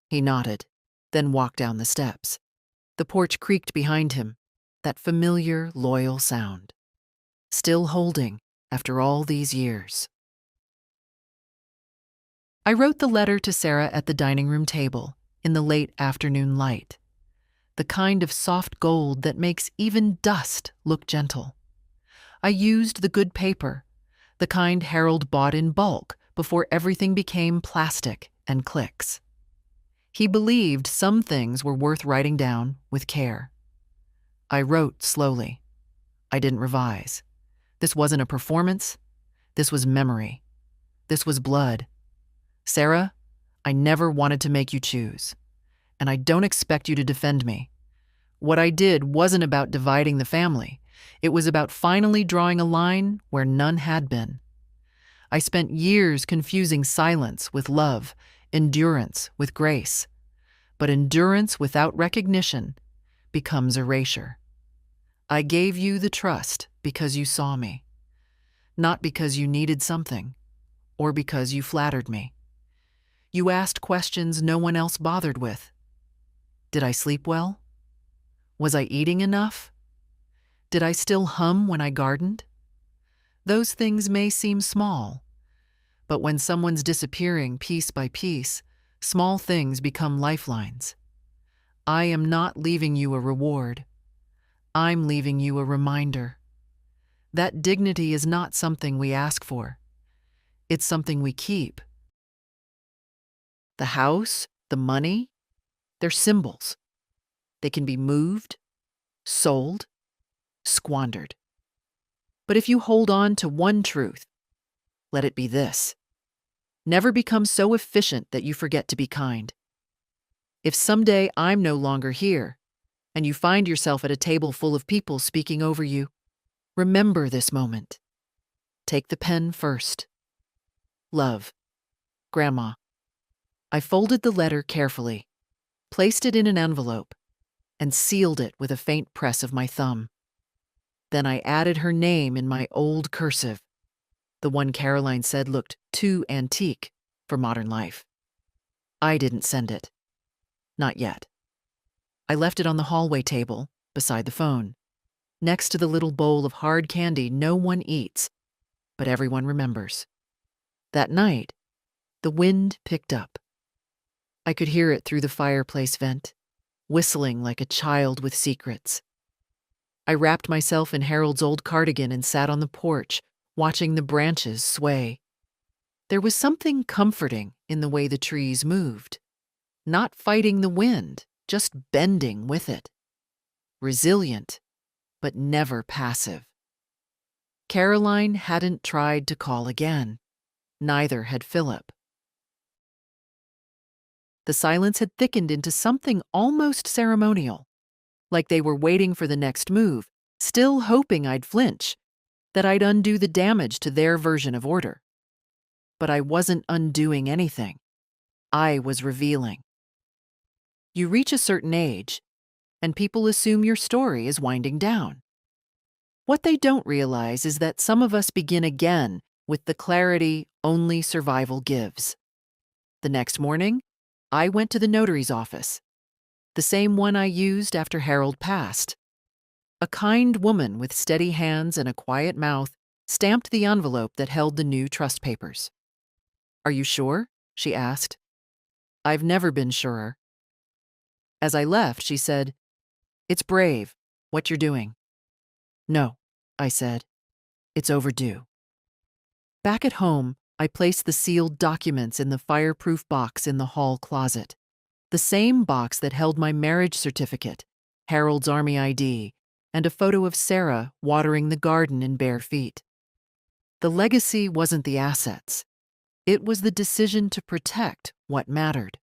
He nodded, then walked down the steps. The porch creaked behind him, that familiar, loyal sound. Still holding after all these years. I wrote the letter to Sarah at the dining room table in the late afternoon light, the kind of soft gold that makes even dust look gentle. I used the good paper, the kind Harold bought in bulk before everything became plastic and clicks. He believed some things were worth writing down with care. I wrote slowly. I didn't revise. This wasn't a performance. This was memory. This was blood. Sarah, I never wanted to make you choose, and I don't expect you to defend me. What I did wasn't about dividing the family. It was about finally drawing a line where none had been. I spent years confusing silence with love, endurance with grace. But endurance without recognition becomes erasure. I gave you the trust because you saw me, not because you needed something or because you flattered me. You asked questions no one else bothered with. Did I sleep well? Was I eating enough? Did I still hum when I gardened? Those things may seem small, but when someone's disappearing piece by piece, small things become lifelines. I am not leaving you a reward. I'm leaving you a reminder. That dignity is not something we ask for. It's something we keep. The house, the money, they're symbols. They can be moved, sold, squandered. But if you hold on to one truth, let it be this. Never become so efficient that you forget to be kind. If someday I'm no longer here, and you find yourself at a table full of people speaking over you, remember this moment. Take the pen first. Love, Grandma. I folded the letter carefully, placed it in an envelope, and sealed it with a faint press of my thumb. Then I added her name in my old cursive, the one Caroline said looked too antique for modern life. I didn't send it. Not yet. I left it on the hallway table, beside the phone, next to the little bowl of hard candy no one eats, but everyone remembers. That night, the wind picked up. I could hear it through the fireplace vent, whistling like a child with secrets. I wrapped myself in Harold's old cardigan and sat on the porch, watching the branches sway. There was something comforting in the way the trees moved. Not fighting the wind, just bending with it. Resilient, but never passive. Caroline hadn't tried to call again. Neither had Philip. The silence had thickened into something almost ceremonial, like they were waiting for the next move, still hoping I'd flinch, that I'd undo the damage to their version of order. But I wasn't undoing anything. I was revealing. You reach a certain age, and people assume your story is winding down. What they don't realize is that some of us begin again with the clarity only survival gives. The next morning, I went to the notary's office, the same one I used after Harold passed. A kind woman with steady hands and a quiet mouth stamped the envelope that held the new trust papers. "Are you sure?" she asked. "I've never been surer." As I left, she said, "It's brave, what you're doing." "No," I said. "It's overdue." Back at home, I placed the sealed documents in the fireproof box in the hall closet. The same box that held my marriage certificate, Harold's Army ID, and a photo of Sarah watering the garden in bare feet. The legacy wasn't the assets. It was the decision to protect what mattered.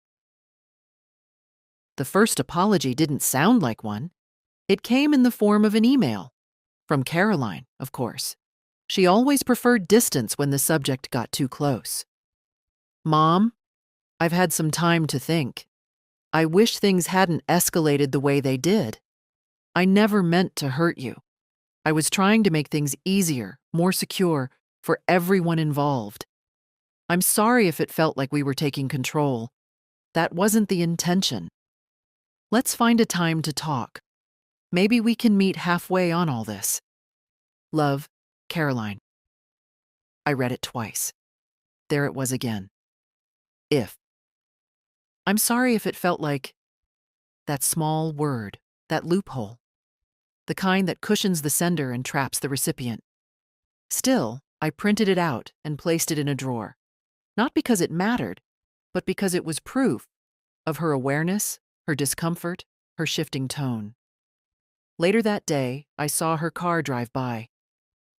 The first apology didn't sound like one. It came in the form of an email. From Caroline, of course. She always preferred distance when the subject got too close. "Mom, I've had some time to think. I wish things hadn't escalated the way they did. I never meant to hurt you. I was trying to make things easier, more secure, for everyone involved. I'm sorry if it felt like we were taking control. That wasn't the intention. Let's find a time to talk. Maybe we can meet halfway on all this. Love, Caroline." I read it twice. There it was again. If. I'm sorry if it felt like that small word, that loophole, the kind that cushions the sender and traps the recipient. Still, I printed it out and placed it in a drawer, not because it mattered, but because it was proof of her awareness, her discomfort, her shifting tone. Later that day, I saw her car drive by.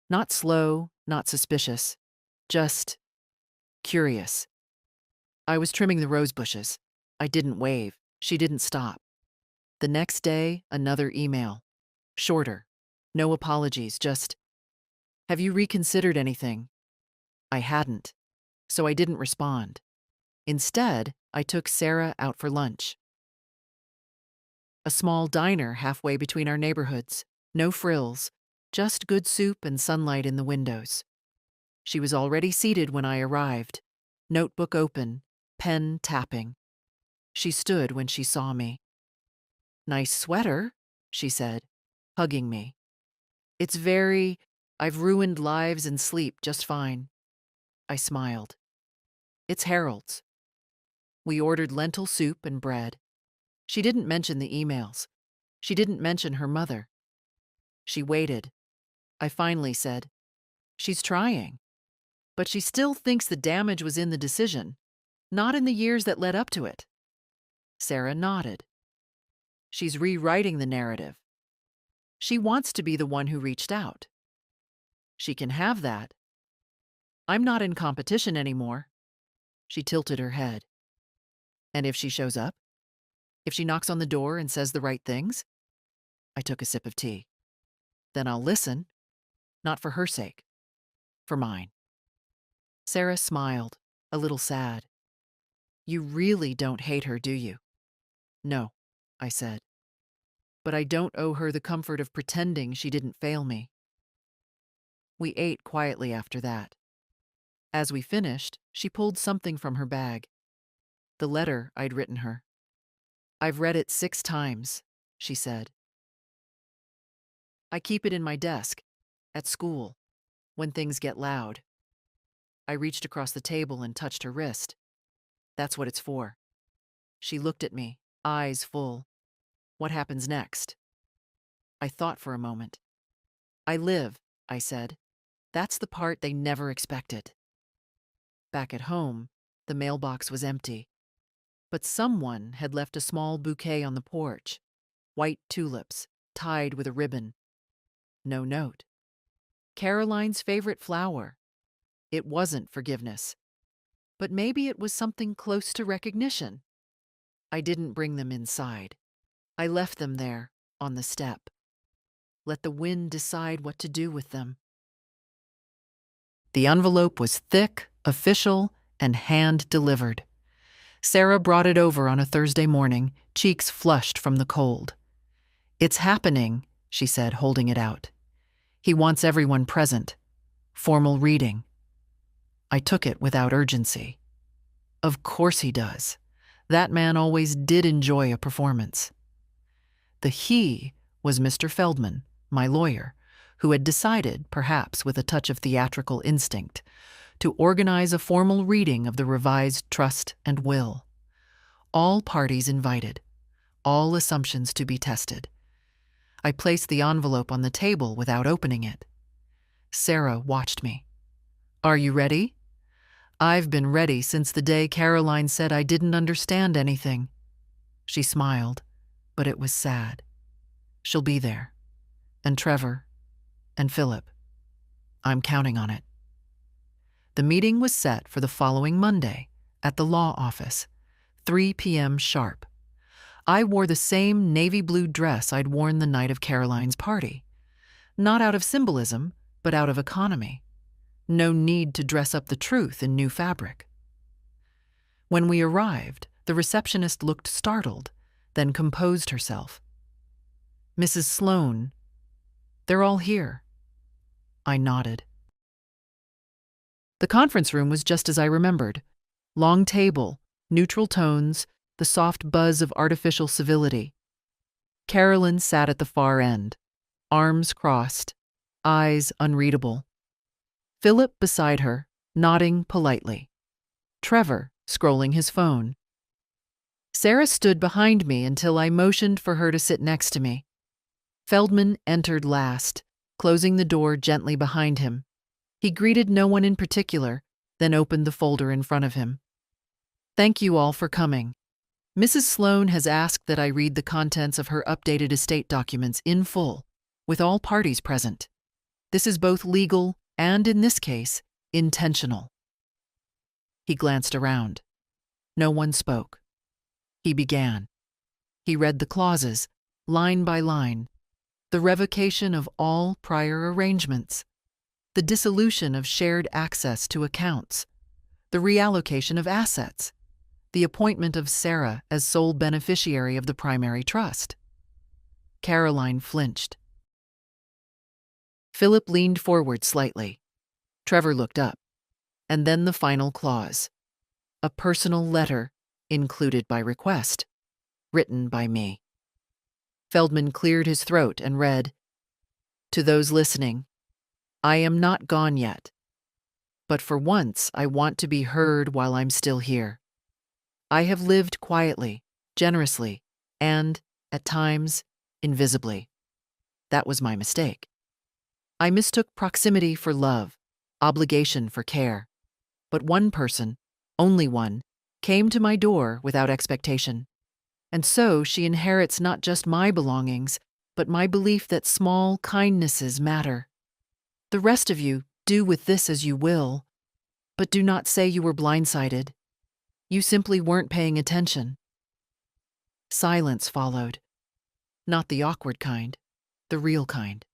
Not slow, not suspicious, just curious. I was trimming the rose bushes. I didn't wave. She didn't stop. The next day, another email. Shorter. No apologies, just, "Have you reconsidered anything?" I hadn't, so I didn't respond. Instead, I took Sarah out for lunch. A small diner halfway between our neighborhoods. No frills, just good soup and sunlight in the windows. She was already seated when I arrived, notebook open, pen tapping. She stood when she saw me. "Nice sweater," she said, hugging me. I've ruined lives and sleep just fine." I smiled. "It's Harold's." We ordered lentil soup and bread. She didn't mention the emails. She didn't mention her mother. She waited. I finally said, "She's trying. But she still thinks the damage was in the decision, not in the years that led up to it." Sarah nodded. "She's rewriting the narrative. She wants to be the one who reached out. She can have that. I'm not in competition anymore." She tilted her head. "And if she shows up? If she knocks on the door and says the right things?" I took a sip of tea. "Then I'll listen. Not for her sake. For mine." Sarah smiled, a little sad. "You really don't hate her, do you?" "No," I said. "But I don't owe her the comfort of pretending she didn't fail me." We ate quietly after that. As we finished, she pulled something from her bag. The letter I'd written her. "I've read it 6 times," she said. "I keep it in my desk, at school, when things get loud." I reached across the table and touched her wrist. "That's what it's for." She looked at me, eyes full. "What happens next?" I thought for a moment. "I live," I said. "That's the part they never expected." Back at home, the mailbox was empty. But someone had left a small bouquet on the porch. White tulips, tied with a ribbon. No note. Caroline's favorite flower. It wasn't forgiveness. But maybe it was something close to recognition. I didn't bring them inside. I left them there, on the step. Let the wind decide what to do with them. The envelope was thick, official, and hand-delivered. Sarah brought it over on a Thursday morning, cheeks flushed from the cold. "It's happening," she said, holding it out. "He wants everyone present. Formal reading." I took it without urgency. Of course he does. That man always did enjoy a performance. The he was Mr. Feldman, my lawyer, who had decided, perhaps with a touch of theatrical instinct, to organize a formal reading of the revised trust and will. All parties invited, all assumptions to be tested. I placed the envelope on the table without opening it. Sarah watched me. "Are you ready?" "I've been ready since the day Caroline said I didn't understand anything." She smiled, but it was sad. "She'll be there. And Trevor. And Philip. I'm counting on it." The meeting was set for the following Monday at the law office, 3 p.m. sharp. I wore the same navy blue dress I'd worn the night of Caroline's party. Not out of symbolism, but out of economy. No need to dress up the truth in new fabric. When we arrived, the receptionist looked startled, then composed herself. "Mrs. Sloane, they're all here." I nodded. The conference room was just as I remembered. Long table, neutral tones, the soft buzz of artificial civility. Carolyn sat at the far end, arms crossed, eyes unreadable. Philip beside her, nodding politely. Trevor scrolling his phone. Sarah stood behind me until I motioned for her to sit next to me. Feldman entered last, closing the door gently behind him. He greeted no one in particular, then opened the folder in front of him. "Thank you all for coming. Mrs. Sloane has asked that I read the contents of her updated estate documents in full, with all parties present. This is both legal and, in this case, intentional." He glanced around. No one spoke. He began. He read the clauses, line by line. The revocation of all prior arrangements. The dissolution of shared access to accounts. The reallocation of assets. The appointment of Sarah as sole beneficiary of the primary trust. Caroline flinched. Philip leaned forward slightly. Trevor looked up. And then the final clause. A personal letter, included by request, written by me. Feldman cleared his throat and read, "To those listening, I am not gone yet. But for once I want to be heard while I'm still here. I have lived quietly, generously, and, at times, invisibly. That was my mistake. I mistook proximity for love, obligation for care. But one person, only one, came to my door without expectation. And so she inherits not just my belongings, but my belief that small kindnesses matter. The rest of you do with this as you will, but do not say you were blindsided. You simply weren't paying attention." Silence followed. Not the awkward kind, the real kind.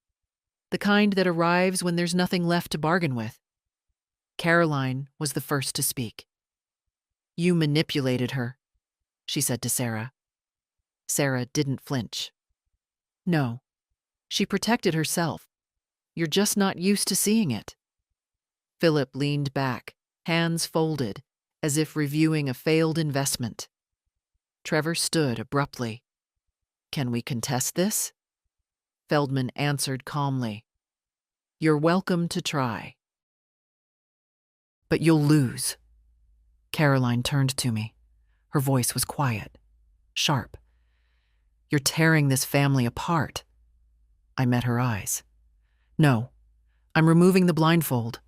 The kind that arrives when there's nothing left to bargain with. Caroline was the first to speak. "You manipulated her," she said to Sarah. Sarah didn't flinch. "No, she protected herself. You're just not used to seeing it." Philip leaned back, hands folded, as if reviewing a failed investment. Trevor stood abruptly. "Can we contest this?" Feldman answered calmly. "You're welcome to try. But you'll lose." Caroline turned to me. Her voice was quiet, sharp. "You're tearing this family apart." I met her eyes. "No, I'm removing the blindfold.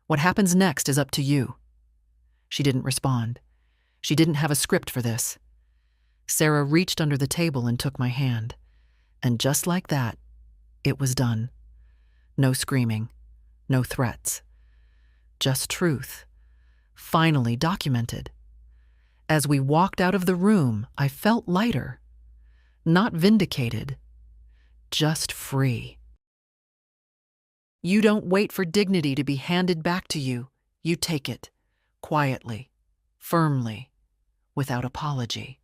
What happens next is up to you." She didn't respond. She didn't have a script for this. Sarah reached under the table and took my hand. And just like that, it was done. No screaming, no threats. Just truth, finally documented. As we walked out of the room, I felt lighter. Not vindicated, just free. You don't wait for dignity to be handed back to you. You take it, quietly, firmly, without apology.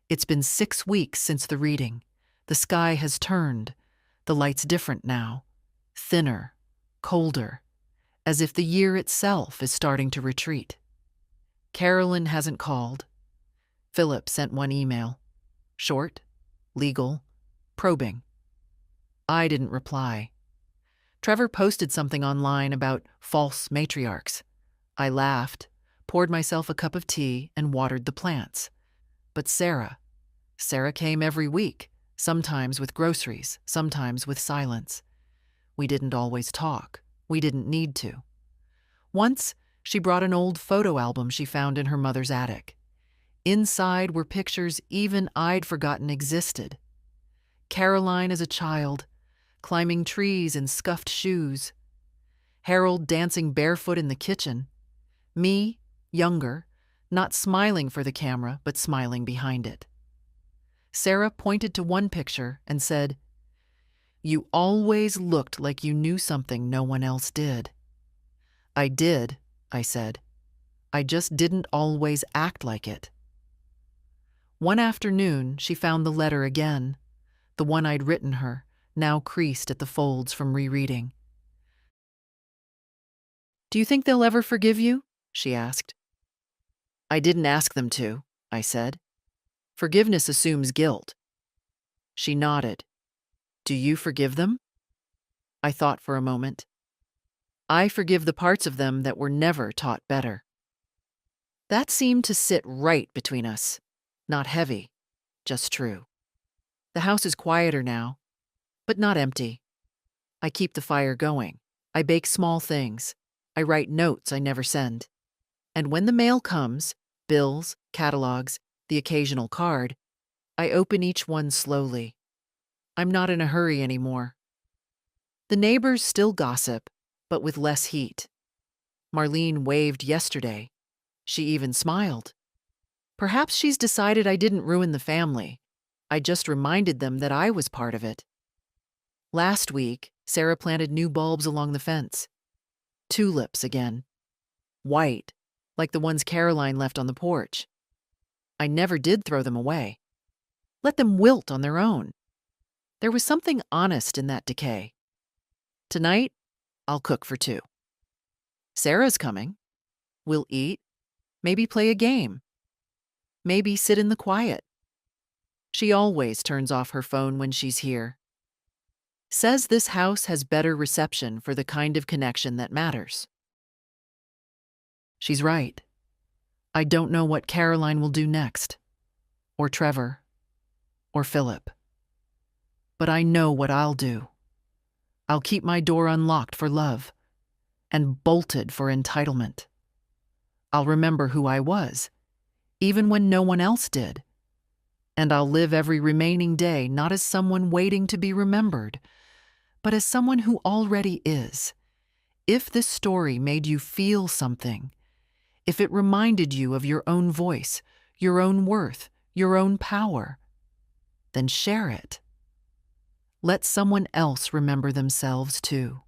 It's been 6 weeks since the reading. The sky has turned. The light's different now. Thinner, colder, as if the year itself is starting to retreat. Carolyn hasn't called. Philip sent one email. Short, legal, probing. I didn't reply. Trevor posted something online about false matriarchs. I laughed, poured myself a cup of tea, and watered the plants. But Sarah came every week, sometimes with groceries, sometimes with silence. We didn't always talk. We didn't need to. Once, she brought an old photo album she found in her mother's attic. Inside were pictures even I'd forgotten existed. Caroline as a child, climbing trees in scuffed shoes. Harold dancing barefoot in the kitchen. Me, younger, not smiling for the camera, but smiling behind it. Sarah pointed to one picture and said, "You always looked like you knew something no one else did." I did, I said. I just didn't always act like it. One afternoon, she found the letter again, the one I'd written her, now creased at the folds from rereading. "Do you think they'll ever forgive you?" she asked. "I didn't ask them to," I said. "Forgiveness assumes guilt." She nodded. "Do you forgive them?" I thought for a moment. I forgive the parts of them that were never taught better. That seemed to sit right between us. Not heavy, just true. The house is quieter now, but not empty. I keep the fire going. I bake small things. I write notes I never send. And when the mail comes, bills, catalogs, the occasional card, I open each one slowly. I'm not in a hurry anymore. The neighbors still gossip, but with less heat. Marlene waved yesterday. She even smiled. Perhaps she's decided I didn't ruin the family. I just reminded them that I was part of it. Last week, Sarah planted new bulbs along the fence. Tulips again. White, like the ones Caroline left on the porch. I never did throw them away. Let them wilt on their own. There was something honest in that decay. Tonight, I'll cook for 2. Sarah's coming. We'll eat, maybe play a game. Maybe sit in the quiet. She always turns off her phone when she's here. Says this house has better reception for the kind of connection that matters. She's right. I don't know what Caroline will do next, or Trevor, or Philip. But I know what I'll do. I'll keep my door unlocked for love, and bolted for entitlement. I'll remember who I was, even when no one else did. And I'll live every remaining day not as someone waiting to be remembered, but as someone who already is. If this story made you feel something, if it reminded you of your own voice, your own worth, your own power, then share it. Let someone else remember themselves too.